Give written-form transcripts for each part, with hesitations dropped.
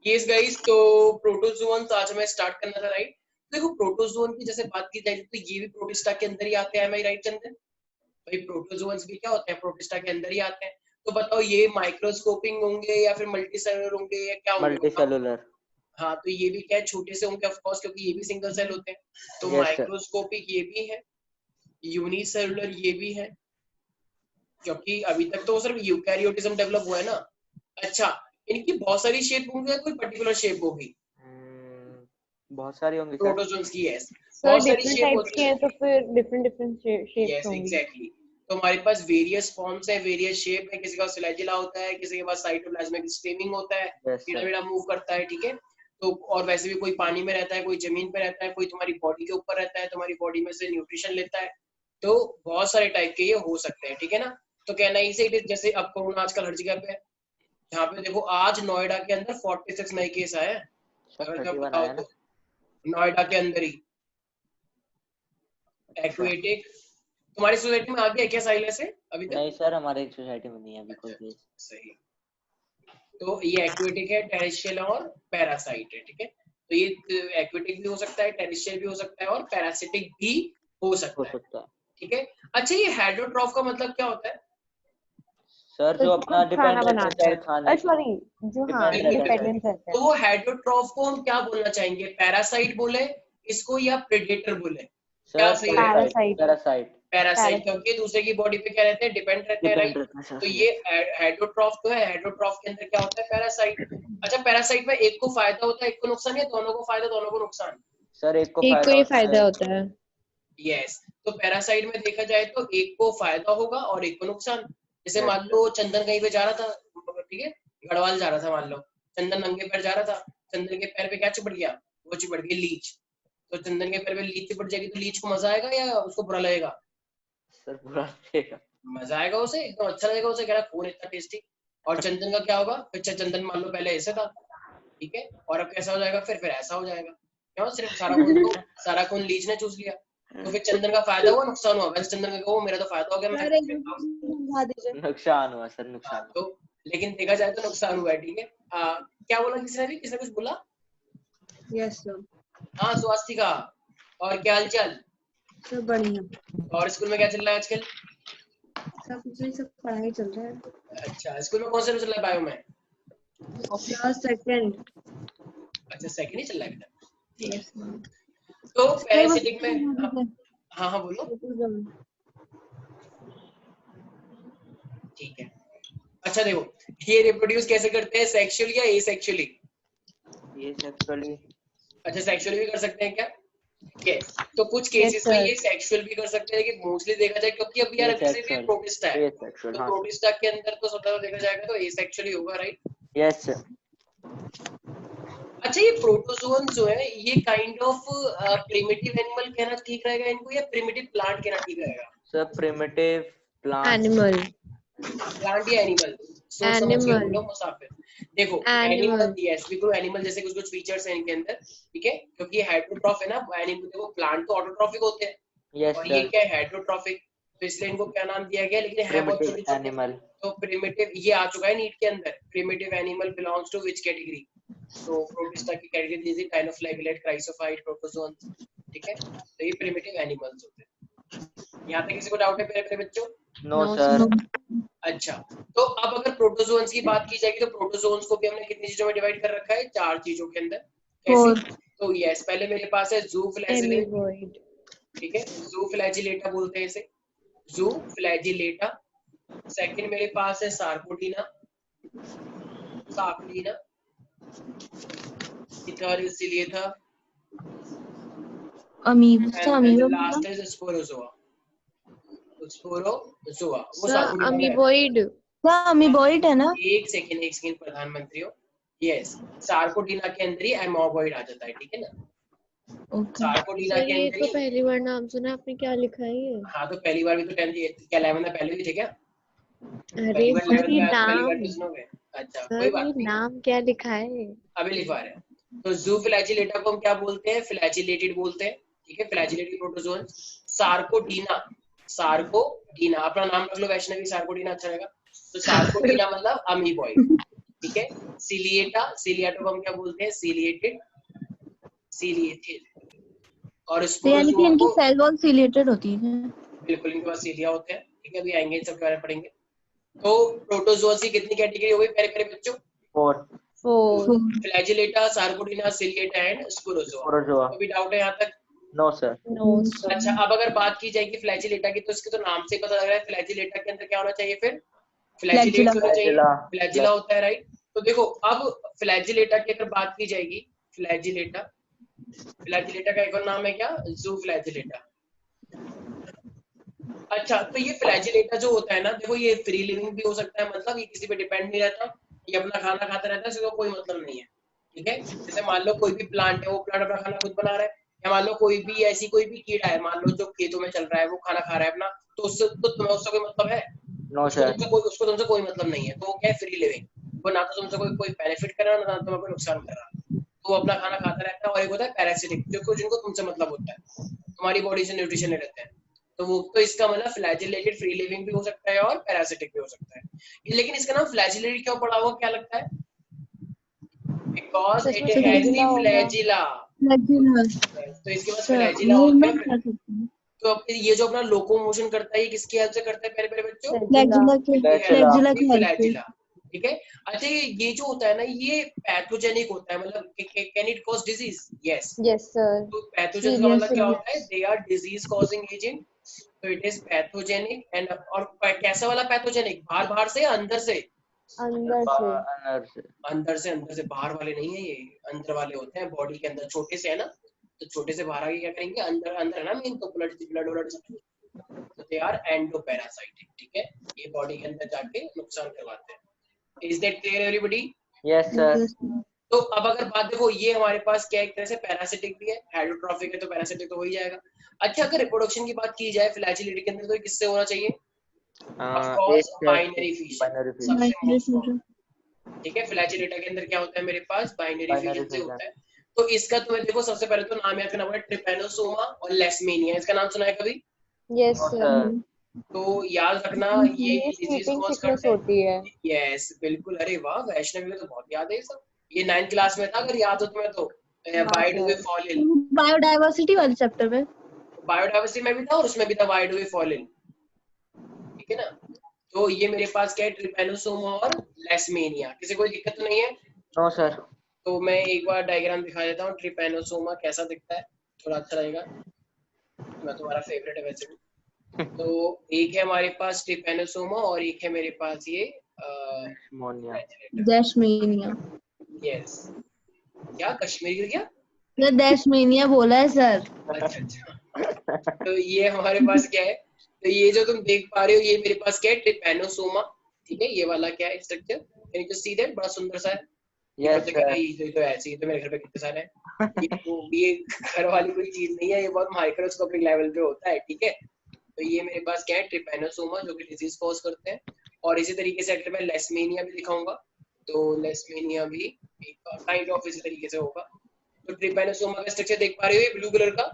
Yes guys, तो protozoans आज हमें स्टार्ट करना था, राइट? देखो, प्रोटोजोन की जैसे बात की जाए तो ये भी प्रोटिस्टा के अंदर ही आते हैं, मैं राइट चंदन? भाई प्रोटोजोन्स भी क्या होते हैं, प्रोटिस्टा के अंदर ही आते हैं। तो बताओ, ये माइक्रोस्कोपिक होंगे या फिर मल्टीसेलुलर होंगे या क्या होंगे, मल्टी बताओ? सेलुलर। हाँ, तो ये भी क्या है, छोटे से होंगे ऑफ कोर्स, क्योंकि ये भी सिंगल सेल होते हैं। तो यस सर। माइक्रोस्कोपिक ये भी है, यूनिसेलुलर ये भी है, क्योंकि अभी तक तो सिर्फ यूकैरियोटिज्म डेवलप हुआ है ना। अच्छा, इनकी बहुत सारी शेप होंगी या कोई पर्टिकुलर शेप होगी बहुत सारी होंगी सर। प्रोटोजोन्स की? यस, सर बहुत सारी डिफरेंट शेप टाइप्स होती के है। हैं तो फिर डिफरेंट शेप्स यस, होंगी। एग्जैक्टली। तो हमारे पास वेरियस फॉर्म्स है, वेरियस शेप है, किसी का फ्लैजिला होता है, किसी के पास साइटोप्लाज्मिक स्टेमिंग होता है, यस टेढ़ा सर। मेढ़ा मूव करता है, ठीक है। तो और वैसे भी कोई पानी में रहता है, कोई जमीन पे रहता है, कोई तुम्हारी बॉडी के ऊपर रहता है, तुम्हारी बॉडी में से न्यूट्रिशन लेता है। तो बहुत सारे टाइप के ये हो सकते हैं, ठीक है ना। तो कहना ही से इट इज, जैसे अब कोरोना आजकल हर जगह पे है। यहाँ पे देखो, आज नोएडा के अंदर 46 नए केस आए हैं, सर अगर क्या 31 बताओ आया ना। तो। नोएडा के अंदर ही अच्छा। एक्वेटिक। तुम्हारी सोसाइटी में आ गया क्या साइले से अभी तक? नहीं सर, हमारे सोसाइटी में नहीं है अभी कोई अच्छा, केस। सही। तो ये एक्वेटिक है, टेरेस्ट्रियल और पैरासाइट है, ठीक है। तो ये एक्वेटिक भी हो सकता है, टेरेस्ट्रियल भी हो सकता है और पैरासिटिक भी हो हो सकता है, सकता है ठीक है। अच्छा, ये हेड्रोट्रॉफ का मतलब क्या होता है? सर, तो जो जो अपना खुद खाना डिपेंड रहता है बनाते सर हैं, खाने पे। सॉरी, जो हाँ डिपेंड बिल्कुल रहता है बिल्कुल। सर। डिपेंडेंट रहते तो हैं। वो हेड्रोट्रॉफ को हम क्या बोलना चाहेंगे, पैरासाइट बोले इसको या प्रेडेटर बोले, क्या सर सही रहेगा? Parasite. Parasite. Parasite. Parasite, parasite. क्योंकि दूसरे की बॉडी पे क्या रहते हैं, डिपेंड रहते हैं, डिपेंड राइट। रहता है सर, तो यस। ये हेड्रोट्रॉफ तो है, हेड्रोट्रॉफ के अंदर क्या होता है, पैरासाइट। अच्छा, पैरासाइट में एक को फायदा होता है, एक को नुकसान, या दोनों को फायदा दोनों को नुकसान? सर एक को एक को फायदा ये होता फायदा है। होता है। यस। तो पैरासाइट में देखा जाए तो एक को फायदा होगा और एक को नुकसान। जैसे यस मान सर। लो चंदन कहीं पे जा रहा था, ठीक है, गढ़वाल जा रहा था, मान लो चंदन नंगे पैर जा रहा था, चंदन के पैर पे क्या चिपट गया, वो चिपट गई लीच। तो चंदन के पैर पे लीच चिपट जाएगी तो लीच को मजा आएगा या उसको बुरा लगेगा? सर बुरा लगेगा। मजा आएगा उसे, एकदम अच्छा लगेगा उसे, कह रहा खून इतना टेस्टी। और चंदन का क्या होगा, अच्छा चंदन मान लो पहले ऐसे था, ठीक है, और अब कैसा हो जाएगा, फिर ऐसा हो जाएगा। क्यों? सिर्फ सारा खून लीच ने चूस लिया। तो फिर चंदन का फायदा हुआ नुकसान हुआ? वैसे चंदन का वो मेरा तो फायदा हो गया, मैं समझा दीजिए। नुकसान हुआ सर, हाँ, नुकसान हुआ। तो लेकिन देखा जाए तो नुकसान हुआ है, ठीक है। क्या बोला किसने कुछ बोला? Yes sir. हाँ, स्वास्तिका, और क्या हाल चाल? सब बढ़िया। और स्कूल में क्या चल रहा है आजकल? सब कुछ नहीं, सब पढ़ाई चल रहा है। अच्छा, स्कूल में कौन सा चल रहा है, बायो में? Class second. अच्छा, सेकंड ही चल रहा है बेटा, ठीक है। Yes ma'am. तो नहीं पैरासिटिक में हाँ हाँ बोलो, बस ठीक है। अच्छा देखो, ये रिप्रोड्यूस कैसे करते हैं, सेक्सुअली या एसेक्सुअली? ये सेक्सुअली। अच्छा, सेक्सुअली भी कर सकते हैं क्या? यस। तो कुछ यस केसेस में सर। ये सेक्सुअल भी कर सकते हैं, लेकिन मोस्टली देखा जाए, क्योंकि अब यार ये जैसे भी सेक्सुअल। प्रोटिस्टा है, ये सेक्सुअल, तो हाँ सर। प्रोटिस्टा के अंदर तो सबसे ज्यादा देखा जाएगा तो एसेक्सुअली होगा, राइट। Yes sir. अच्छा, ये प्रोटोजोन जो है, ये काइंड ऑफ प्रिमिटिव एनिमल कहना ठीक रहेगा इनको, या प्रिमिटिव प्लांट कहना ठीक रहेगा? Sir primitive plant. Animal. Plant या एनिमल? सोच समझ के एनिमल। बोलो मुसाफिर। देखो, एनिमल, एनिमल। यस बिल्कुल, एनिमल जैसे कुछ कुछ फीचर्स हैं इनके अंदर, ठीक है, क्योंकि ये हेटेरोट्रॉफ है ना। एनिमल देखो, प्लांट तो ऑटोट्रॉफिक होते हैं, यस और ये सर। क्या है, हेटेरोट्रॉफिक। तो इसलिए इनको क्या नाम दिया गया, लेकिन है बहुत प्रिमिटिव छोटे छोटे। एनिमल। तो प्रिमिटिव ये आ चुका है नीट के अंदर, primitive animal belongs to which category? तो प्रोटिस्टा की कैटेगरी दी थी डायनोफ्लैगेलेट, क्राइसोफाइट, प्रोटोजोन्स, ठीक है। तो ये प्रिमिटिव एनिमल्स होते हैं। यहाँ तक किसी को डाउट है मेरे बच्चों? No no sir. सर। अच्छा, तो अब अगर प्रोटोजोन्स की बात की जाएगी, तो प्रोटोजोन्स को भी हमने कितनी चीजों में डिवाइड कर रखा है, 4 चीजों के अंदर। कैसे? तो यस, पहले मेरे पास है ज़ूफ्लैजिलेट, एमीबॉइड। ठीक है, ज़ूफ्लैजिलेटा बोलते हैं इसे, ज़ूफ्लैजिलेटा। सेकंड मेरे पास है Sarcodina, Sarcodina. Third is Ciliata, and the last is Sporozoa. Sporozoa वो सार्कोडीना में रहता है। अमीबॉइड। अमीबॉइड है ना? एक सेकंड प्रधानमंत्री हो। यस, सार्कोडीना के अंदर ही एमोबॉइड आ जाता है, ठीक है ना। सार्कोडीना सर के ये अंदर तो ही। पहली बार नाम सुना, आपने क्या लिखा है ये? हाँ, तो पहली बार भी तो 10th क्या 11 में पहले भी थे क्या? अरे पहली बार सर 11th ये में आया तो पहली बार नाम, तो सुनोगे। अच्छा, कोई सर बात ये नहीं, नाम क्या लिखा है? अभी लिखवा रहे हैं। तो ज़ूफ्लैजिलेटा को हम क्या बोलते हैं, फ्लैजिलेटेड बोलते हैं, ठीक है, फ्लैजिलेटेड प्रोटोजोन। सार्कोडीना, सार्कोडीना अपना नाम रख लो वैष्णवी, सार्कोडीना अच्छा रहेगा। तो सार्कोडीना मतलब अमीबॉइड, ठीक है। सिलिएटा, सिलिएटा को हम क्या बोलते हैं? Ciliated, ciliated. और तो यानी कि स्पोरोजोआ इनकी को, सेल वॉल सिलेटेड होती है। बिल्कुल इनके पास सीलिया होते हैं, ठीक है, अभी आएंगे इन सब के बारे में पढ़ेंगे। तो प्रोटोजोआ की कितनी कैटेगरी हो गई प्यारे प्यारे बच्चों? 4 four. Flagellata, Sarcodina, Ciliata and Sporozoa. Sporozoa. कोई डाउट है यहाँ तक? No sir. नो अच्छा, अब अगर बात की जाएगी फ्लैजिलेटा की, तो इसके तो नाम से ही पता लग रहा है फ्लैजिलेटा के अंदर क्या होना चाहिए फिर? फ्लैजिलेट होना चाहिए, फ्लैजिला होता है, राइट। तो देखो अब फ्लैजिलेटा की अगर बात की जाएगी, फ्लैजिलेटा, फ्लैजिलेटा का एक और नाम है क्या? जू फ्लैजिलेटा। अच्छा, तो ये फ्लैजिलेटा जो होता है ना, देखो ये फ्री लिविंग भी हो सकता है, मतलब ये किसी पे डिपेंड नहीं रहता, ये अपना खाना खाता रहता है, इसका कोई मतलब नहीं है, ठीक है। जैसे मान लो कोई भी प्लांट है, वो प्लांट अपना खाना खुद बना रहा है, या मान लो कोई भी ऐसी कोई भी कीड़ा है, मान लो जो खेतों में चल रहा है, वो खाना खा रहा है अपना, तो उससे तो तुम्हें उससे कोई मतलब है? No sir. उसको तुमसे कोई मतलब नहीं है, तो वो क्या है? Free living. वो ना तो तुमसे कोई बेनिफिट कर रहा है, ना तुम्हें कोई नुकसान कर रहा है, तो वो अपना खाना खाता रहता है। और एक होता है पैरासिटिक, जो जिनको तुमसे मतलब होता है, तुम्हारी बॉडी से न्यूट्रिशन ले लेते हैं, तो वो तो इसका मतलब फ्लैजिलेटेड फ्री लिविंग भी हो सकता है और पैरासिटिक भी हो सकता है। लेकिन इसका नाम फ्लैजिलेटेड क्यों पड़ा हुआ, क्या लगता है? बिकॉज तो इट इसमें हैज द फ्लैजिला होगा। Flagella, flagella. तो इसके पास तो फ्लैजिला होता मूवमेंट है। कर सकते हैं। तो अब ये जो अपना लोकोमोशन करता है, ये किसकी हेल्प से करता है प्यारे प्यारे बच्चों? फ्लैजिला के, फ्लैजिला की हेल्प से। फ्लैजिला, ठीक है। अच्छा, ये जो होता है ना, ये पैथोजेनिक होता है, मतलब can it cause disease? Yes. Yes, sir. तो पैथोजन का मतलब क्या होता है? Yes. They are disease causing agent, तो इट इज पैथोजेनिक। एंड और कैसा वाला पैथोजेनिक? बाहर बाहर से या अंदर से? अंदर से। अंदर से। अंदर से, बाहर वाले नहीं है ये, अंदर वाले होते हैं, बॉडी के अंदर छोटे से है ना, तो छोटे से बाहर आके क्या करेंगे? अंदर अंदर है ना मेन, तो ब्लड ब्लड ब्लड सब, तो दे आर एंडोपैरासाइटिक, ठीक है, ये बॉडी के अंदर जाके नुकसान करवाते हैं। Is that clear everybody? Yes sir. तो अब अगर बात देखो, ये हमारे पास क्या एक तरह से पैरासिटिक भी है, हाइड्रोट्रॉफिक है, तो पैरासिटिक तो हो ही जाएगा। अच्छा, अगर रिप्रोडक्शन की बात की जाए फ्लैजिलेटी के अंदर, तो किससे होना चाहिए? Of course binary fission, binary fission. सबसे मोस्ट कॉमन, ठीक है। फ्लैजिलेटा के अंदर क्या होता है मेरे पास? बाइनरी फिशन से होता है। तो इसका तुम्हें देखो सबसे पहले तो नाम याद करना पड़ेगा, ट्रिपैनोसोमा और लेशमेनिया, इसका नाम सुना है कभी? Yes, sir. तो याद रखना, ये ये डिजीज sleeping कॉज sickness करते हैं। होती है। यस, बिल्कुल, अरे वाह, वैष्णवी को तो बहुत याद है ये सब, ये 9th क्लास में था, अगर याद हो तुम्हें तो। Why do we fall in, biodiversity वाले चैप्टर में। बायोडाइवर्सिटी में भी था और उसमें भी था why do we fall in, ठीक है ना। तो ये मेरे पास क्या है? ट्रिपैनोसोमा और लेशमेनिया। किसी कोई दिक्कत तो नहीं है? No sir. तो मैं एक बार डायग्राम दिखा देता हूँ, ट्रिपैनोसोमा कैसा दिखता है, थोड़ा अच्छा रहेगा, मैं तुम्हारा फेवरेट है वैसे भी। तो एक है हमारे पास ट्रिपैनोसोमा और एक है मेरे पास ये दैशमेनिया। यस, क्या कश्मीरी क्या? सर दैशमेनिया बोला है सर। अच्छा अच्छा, तो ये हमारे पास क्या है? तो ये जो तुम देख पा रहे हो, ये मेरे पास क्या है? ट्रिपैनोसोमा, ठीक है, ये वाला क्या है structure? Can you see that? बड़ा सुंदर सा है। Yes sir. ये तो ऐसे ही तो मेरे घर पे कितने सारे हैं। ये घर वाली कोई चीज नहीं है, ये बहुत माइक्रोस्कोपिक लेवल पे होता है, ठीक है। तो ये मेरे पास क्या है? ट्रिपैनोसोमा, जो कि डिजीज कॉज करते हैं। और इसी तरीके से अगर मैं लेशमेनिया भी दिखाऊंगा, तो लेशमेनिया भी एक काइंड ऑफ इसी तरीके से होगा। तो ट्रिपैनोसोमा का स्ट्रक्चर देख पा रहे हो, ये ब्लू कलर का?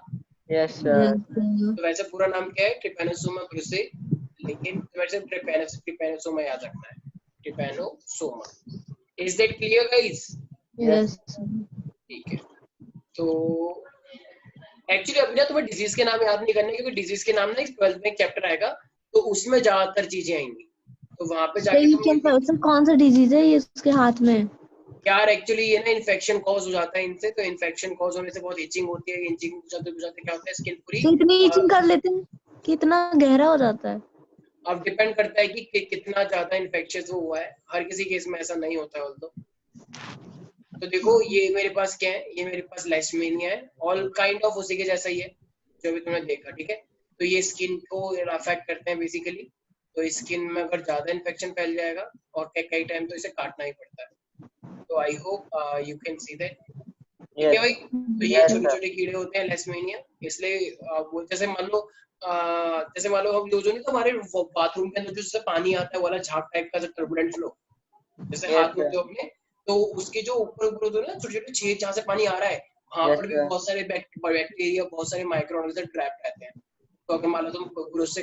Yes sir. तो वैसे पूरा नाम क्या है? ट्रिपैनोसोमा ब्रूसे, लेकिन वैसे ट्रिपैनोसोमा याद रखना है, Trypanosoma. Is that clear guys? Yes. ठीक है। तो एक्चुअली अभी ना तुम्हें डिजीज के नाम याद नहीं करने, क्योंकि डिजीज के नाम ना 12th में एक चैप्टर आएगा, तो उसमें ज्यादातर चीजें आएंगी, तो वहां पे जाके तुम कौन सा डिजीज है ये उसके हाथ में? यार एक्चुअली ये ना इन्फेक्शन कॉज हो जाता है इनसे, तो इन्फेक्शन कॉज होने से बहुत इचिंग होती है, इचिंग बुझाते क्या होता है, स्किन पूरी कितनी इचिंग कर लेते हैं, कितना गहरा हो जाता है? अब डिपेंड करता है कि कितना ज्यादा इन्फेक्शियस वो हुआ है, हर किसी केस में ऐसा नहीं होता है तो देखो ये मेरे पास क्या है? ये मेरे पास लेशमेनिया है, ऑल काइंड ऑफ उसी के जैसा ही है जो भी तुमने देखा, ठीक है। तो ये स्किन को अफेक्ट करते हैं बेसिकली, तो स्किन में अगर ज्यादा इन्फेक्शन फैल जाएगा और कई टाइम तो इसे काटना ही पड़ता है। तो I hope you can see that, ठीक है भाई। तो ये छोटे छोटे कीड़े होते हैं लेशमेनिया, इसलिए वो जैसे मान लो हम जो नहीं, तो हमारे बाथरूम के अंदर जो जैसे पानी आता है वाला झाग टाइप का, टर्बुलेंट फ्लो, जैसे हाथ में अपने, तो उसके जो ऊपर ऊपर होते हैं ना छोटे छोटे छेद, जहाँ से पानी आ रहा है, वहां पर भी बहुत सारे बैक्टीरिया, बहुत सारे माइक्रो ऑर्गेनिज्म ट्रैप रहते हैं। तो अगर मान लो तुम ब्रश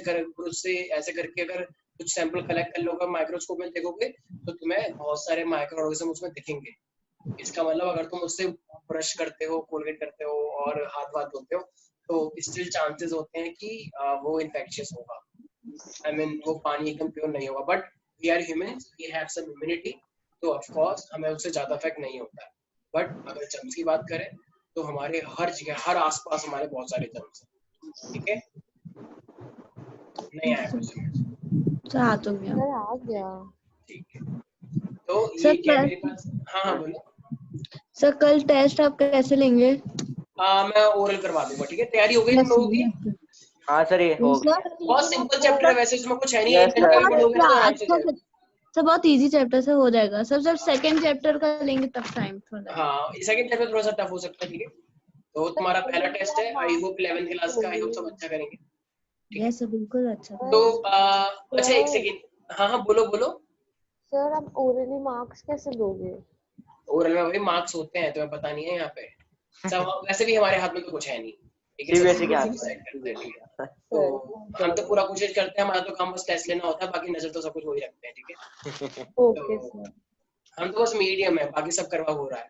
से ऐसे करके अगर कुछ सैंपल कलेक्ट कर लोगे, माइक्रोस्कोप में देखोगे तो तुम्हें बहुत सारे माइक्रो ऑर्गेनिज्म उसमें दिखेंगे। इसका मतलब अगर तुम उससे ब्रश करते हो, कोलगेट करते हो और हाथ वाथ धोते हो तो स्टिल चांसेस होते हैं कि वो इन्फेक्शियस होगा। आई मीन वो पानी एकदम प्योर नहीं होगा, but we are humans, we have some immunity, तो ऑफ कोर्स हमें उससे ज्यादा इफेक्ट नहीं होता है। बट अगर जर्म्स की बात करें तो हमारे हर जगह, हर आसपास हमारे बहुत सारे जर्म्स हैं। ठीक है, नहीं आया कुछ समझ? सर आ तो गया। सर आ गया। ठीक है, तो ये सर क्या मेरे पास, हाँ हाँ बोलो। सर कल टेस्ट आप कैसे लेंगे? मैं ओरल करवा दूंगा, ठीक है। तैयारी हो गई तुम लोगों की? हाँ सर, ये हो गया। बहुत सिंपल चैप्टर है वैसे, इसमें कुछ है नहीं, Yes, एक घंटे sir. में पढ़ोगे ना तो आराम से जाएगा। सर बहुत इजी चैप्टर से हो जाएगा सर। जब सेकंड चैप्टर का लेंगे तब टाइम थोड़ा। हाँ, सेकंड चैप्टर थोड़ा सा टफ हो सकता है, ठीक है। तो तुम्हारा पहला टेस्ट है, आई होप 11th क्लास का, आई होप सब अच्छा करेंगे, ठीक है। यस सर बिल्कुल अच्छा। तो अच्छा एक सेकंड, हाँ हाँ बोलो बोलो। सर आप ओरली मार्क्स कैसे दोगे? ओरल में वही मार्क्स होते हैं, तुम्हें पता नहीं है यहाँ पे सब, वैसे भी हमारे हाथ में तो कुछ है नहीं, ठीक है। CBSE के हाथ में। decide करते हैं, ठीक है। तो हम तो पूरा कोशिश करते हैं, हमारा तो काम बस टेस्ट लेना होता है, बाकी नजर तो सब कुछ वही रखते हैं, ठीक है। ओके तो सर। हम तो बस मीडियम है, बाकी सब करवा हो रहा है,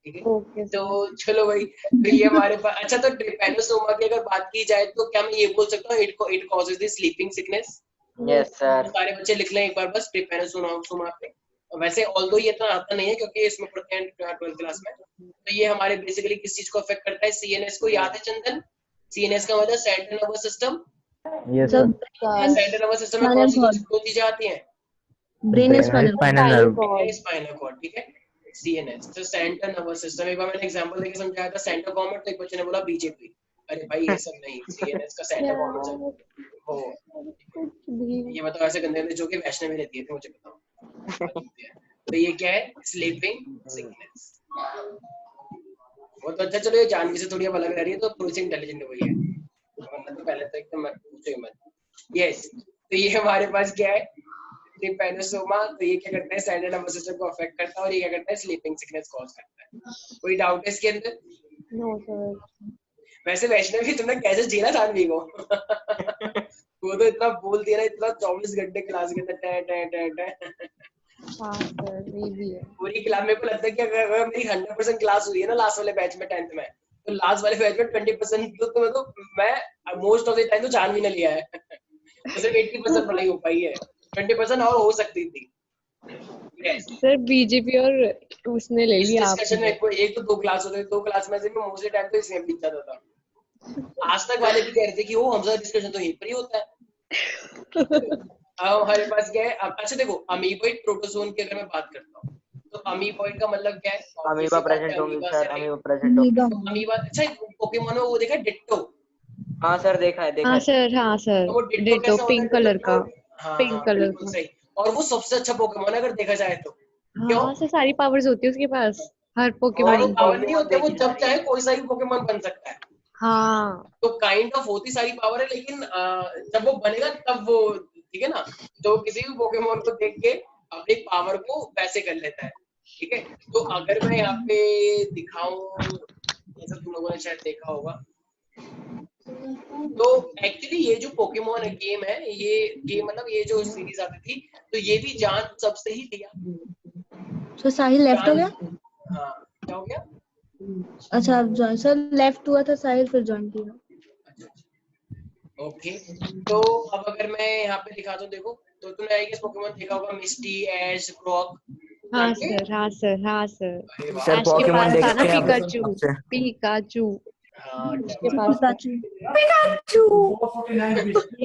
ठीक है। ओके तो सर। चलो भाई, तो ये हमारे पास, अच्छा तो ट्रिपैनोसोमा की अगर बात की जाए तो क्या मैं ये बोल सकता हूँ, it causes the sleeping sickness? Yes sir. सारे बच्चे लिख लें एक बार बस ट्रिपैनोसोमा पे। वैसे ऑल्दो ये इतना आता नहीं है क्योंकि इसमें पढ़ते हैं 12th क्लास में। तो ये हमारे बेसिकली किस चीज को अफेक्ट करता है? सीएनएस को, याद है चंदन? सीएनएस का मतलब central nervous system. Yes sir. Central nervous system में कौन सी दो चीजें आती हैं? Brain spinal spinal nerve. Spinal cord, ठीक है। सीएनएस तो सेंट्रल नर्वस सिस्टम। एक बार मैंने एग्जांपल देके समझाया था सेंट्रल गवर्नमेंट, तो एक बच्चे ने बोला बीजेपी। अरे भाई ये सब नहीं, सीएनएस का सेंट्रल गवर्नमेंट हो। कुछ भी। ये मतलब ऐसे गंदे गंदे जो कि वैष्णवी रहती है, तो मुझे बताओ। तो ये क्या है? Sleeping sickness. वो तो अच्छा, चलो ये जानवी से थोड़ी अब अलग रह रही है, तो थोड़ी सी इंटेलिजेंट हो गई है, वरना तो पहले तो एकदम पूछो ही मत। यस, तो ये हमारे पास क्या है? ट्रिपैनोसोमा। तो ये क्या करता है? सेंट्रल नर्वस सिस्टम को अफेक्ट करता है, और ये क्या करता है? स्लीपिंग सिकनेस कॉज करता है। कोई डाउट है इसके अंदर? No sir. वैसे वैष्णवी तुमने कैसे झेला जानवी को? वो तो इतना बोल दिया ना, इतना 24 घंटे क्लास के अंदर टै टै टै टै। हाँ सर ये भी है। पूरी क्लास, मेरे को लगता है कि अगर मेरी 100% क्लास हुई है ना लास्ट वाले बैच में 10th में, तो लास्ट वाले बैच में 20% तो मैं मोस्ट ऑफ द टाइम तो जानवी ने लिया है। तो सिर्फ 80% पढ़ाई हो पाई है, 20% और हो सकती थी। yes. सर बीजेपी और उसने ले इस लिया डिस्कशन में आपने। एक तो 2 क्लास होते, 2 क्लास में से भी मोस्टली टाइम तो इसमें बीत जाता था। आज तक वाले भी कह रहे थे कि वो हमजा डिस्कशन तो यहीं पर ही होता है। अब हमारे पास क्या है? अच्छा देखो, अमीबॉइड प्रोटोजोन की अगर मैं बात करता हूँ, तो अमीबॉइड का मतलब क्या है? अमीबा प्रेजेंट होंगी अमीबा सर, से अमीबा प्रेजेंट होंगी। तो अमीबा, अच्छा पोकेमोन में वो देखा है डिट्टो? हाँ सर, देखा है देखा हाँ है। सर। हाँ सर। तो वो डिट्टो डिटो कैसा होता है? पिंक कलर का। हाँ पिंक हाँ कलर बिल्कुल का। सही। और वो सबसे अच्छा पोकेमोन है अगर देखा जाए तो। क्यों? हाँ सर सारी पावर्स होती है उसके पास, हर वो सारी पोकेमोन की। पावर नहीं पोकेमोन होते, वो देखी जा जब रही चाहे है। कोई सा भी पोकेमोन बन सकता है। हाँ। तो काइंड ऑफ होती सारी पावर है, लेकिन जब वो बनेगा तब वो, ठीक है ना, तो किसी भी पोकेमोन को देख के अपनी पावर को वैसे कर लेता है, ठीक है। तो अगर मैं यहाँ पे दिखाऊं, जैसा तुम लोगों ने शायद देखा होगा, तो एक्चुअली ये जो पोकेमोन गेम है, ये गेम मतलब ये जो सीरीज आती थी, तो ये भी जान सबसे ही लिया। सर साहिल लेफ्ट हो गया? हाँ, क्या हो गया? अच्छा आप ज्वाइन, सर लेफ्ट हुआ था साहिल फिर ज्वाइन किया। ओके, तो अब अगर मैं यहाँ पे दिखाता हूँ, देखो, तो तुमने आई गेस पोकेमोन देखा होगा, मिस्टी, एश, क्रॉक, हाँ जानते हैं? सर। हाँ सर। हाँ सर। अरे वाह, सर ऐश के पोकेमोन पास था ना देखते हैं आप पिकाचू। कब से? पिकाचू हाँ उसके क्या पास था।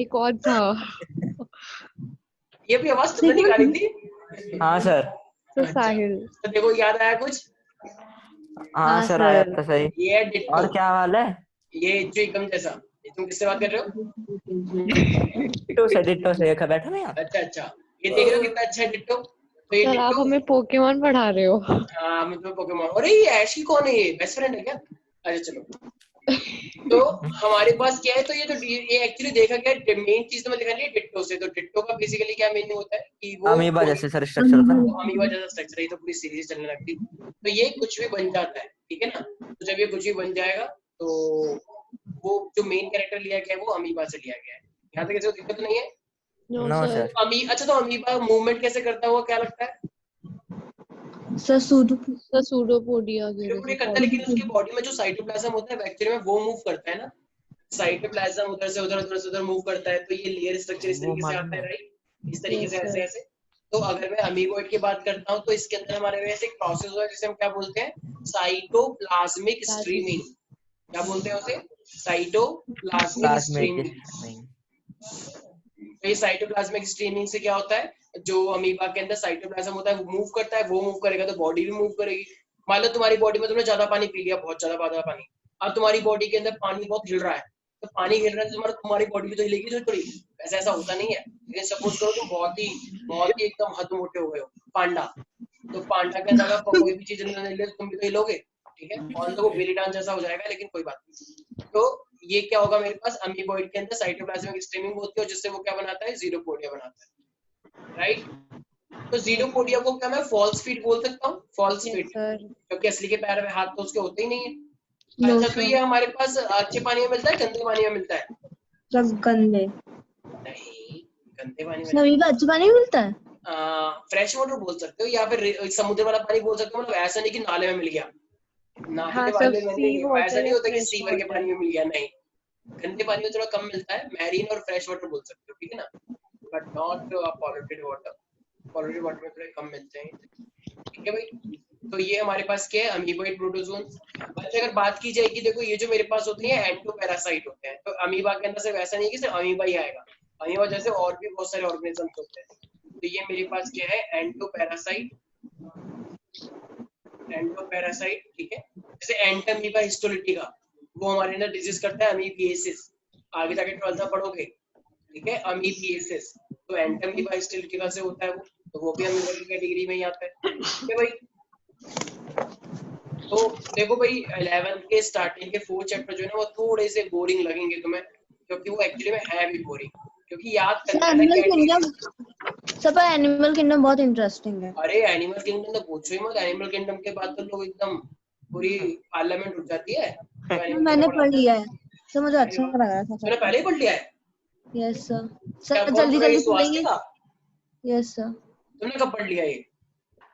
एक और था। ये भी आवाज तुमने निकाली थी? हाँ सर। तो अच्छा, साहिल। तो देखो याद आया कुछ? हाँ हाँ सर, आया सर। था सही। ये है डिट्टो। और क्या हाल है? ये जो एकदम जैसा, ये तुम किससे बात कर रहे हो? डिट्टो से बैठा ना यहाँ। अच्छा अच्छा, ये देख रहे हो कितना अच्छा है डिट्टो? तो ये सर आप डिट्टो, हमें पोकेमोन पढ़ा रहे हो। हाँ मैं तुम्हें पोकेमोन, अरे ये ऐश की कौन है? ये बेस्ट फ्रेंड है क्या? अच्छा चलो, तो हमारे पास क्या है? तो ये तो ये एक्चुअली देखा गया, मेन चीज तो मैं दिखा रही है डिट्टो से। तो डिट्टो का बेसिकली क्या मीनिंग होता है कि वो अमीबा जैसे सर स्ट्रक्चर होता है ना। अमीबा जैसा स्ट्रक्चर है, तो पूरी सीरीज चलने लगती। तो ये कुछ भी बन जाता है, ठीक है ना। तो जब ये कुछ भी बन जाएगा, तो वो जो मेन कैरेक्टर लिया गया है वो अमीबा से लिया गया है। यहाँ तक किसी को दिक्कत नहीं है? No no sir. सर। अच्छा, तो अमीबा मूवमेंट कैसे करता हुआ क्या लगता है? सर सूडो सर सूडोपोडिया की जो वजह पूरी से करता है, लेकिन उसकी बॉडी में जो साइटोप्लाज्म होता है एक्चुअली में वो मूव करता है ना, साइटोप्लाज्म उधर से उधर, उधर से उधर मूव करता है, तो ये लेयर स्ट्रक्चर इस वो तरीके से मालूम आता है, है। राइट? इस तरीके यस से ऐसे सर। ऐसे। तो अगर मैं अमीबोइड की बात करता हूँ तो इसके अंदर हमारे पास एक प्रोसेस होता है जिसे हम क्या बोलते हैं, साइटोप्लाज्मिक स्ट्रीमिंग। क्या बोलते हैं उसे? Cytoplasmic plasmic streaming. स्ट्रीमिंग। तो ये साइटोप्लाज्मिक स्ट्रीमिंग से क्या होता है, जो अमीबा के अंदर साइटोप्लाज्म होता है वो मूव करता है, वो मूव करेगा तो बॉडी भी मूव करेगी। मान लो तुम्हारी बॉडी में तुमने ज्यादा पानी पी लिया, बहुत ज्यादा पानी, अब तुम्हारी बॉडी के अंदर पानी बहुत हिल रहा है, तो पानी हिल रहा है तो तुम्हारी बॉडी भी तो हिलेगी थोड़ी थोड़ी। ऐसा ऐसा होता नहीं है, लेकिन सपोज करो तुम बहुत ही एकदम हद मोटे हो गए हो, पांडा, तो पांडा के अंदर अगर कोई भी चीज नहीं ले तुम भी तो हिलोगे, ठीक है, और तो वो बेली डांस जैसा हो जाएगा, लेकिन कोई बात नहीं। तो ये क्या होगा, मेरे पास अमीबॉइड के अंदर साइटोप्लाज्मिक स्ट्रीमिंग होती है, जिससे वो क्या बनाता है, जीरोपोडिया बनाता है, राइट? तो जीरोपोडिया को क्या मैं फॉल्स फीट बोल सकता हूँ? False yes feet, sir. क्योंकि असली के पैर में हाथ तो उसके होते ही नहीं है। नो अच्छा, तो ये सर। हमारे पास अच्छे पानी में मिलता है, गंदे पानी में मिलता है? सब गंदे। नहीं, गंदे पानी में सर नहीं। अमीबा अच्छे पानी में मिलता है? फ्रेश वाटर बोल सकते हो, या फिर समुद्र वाला पानी बोल सकते हो, मतलब ऐसा नहीं कि नाले में मिल गया, हाँ नाले सर, वाले में सी नहीं, ऐसा वाटर नहीं या होता कि फ्रेश सीवर के पानी वाटर। में मिल गया, नहीं। गंदे पानी में थोड़ा कम मिलता है, मैरीन और फ्रेश वाटर बोल सकते हो, ठीक है ना, but not polluted water. Polluted water में थोड़े कम मिलते हैं, ठीक है भाई। तो ये हमारे पास क्या है, अमीबोइड प्रोटोजोन्स। अच्छा, अगर बात की जाएगी, देखो ये जो मेरे पास होती है एंडोपैरासाइट होते हैं, तो अमीबा के अंदर सिर्फ ऐसा नहीं कि सिर्फ अमीबा ही आएगा, अमीबा जैसे और भी बहुत सारे ऑर्गेनिजम्स होते हैं। तो ये मेरे पास क्या है, एंडोपैरासाइट, एंडोपैरासाइट, ठीक है। जैसे एंटमीबा हिस्टोलिटिका, वो हमारे अंदर डिजीज करता है अमीबिएसिस, आगे जाके 12th में पढ़ोगे, ठीक है, अमीबिएसिस। तो एंटमीबा हिस्टोलिटिका से होता है वो, तो वो भी अमीबा की कैटेगरी में ही आता है, ठीक है भाई। तो देखो भाई, 11th के स्टार्टिंग के 4 चैप्टर जो है ना वो थोड़े से बोरिंग लगेंगे तुम्हें, क्योंकि वो एक्चुअली में है भी बोरिंग, क्योंकि याद सर करना है ना एनिमल कैटेगरी। किंगडम, सब एनिमल किंगडम बहुत इंटरेस्टिंग है। अरे एनिमल किंगडम तो पूछो ही मत, एनिमल किंगडम के बाद तो लोग एकदम पूरी पार्लियामेंट उठ जाती है जो सर एनिमल मैंने किंगडम पढ़ पढ़ाता है। लिया है, सर मुझे अरे अच्छा वाह, लग रहा था तूने चैप्टर। पहले ही पढ़ लिया है? Yes sir. क्या सर कौन जल्दी पढ़ा, ये जल्दी सुहास पढ़ेंगे। था? Yes sir. तुमने कब पढ़ लिया ये?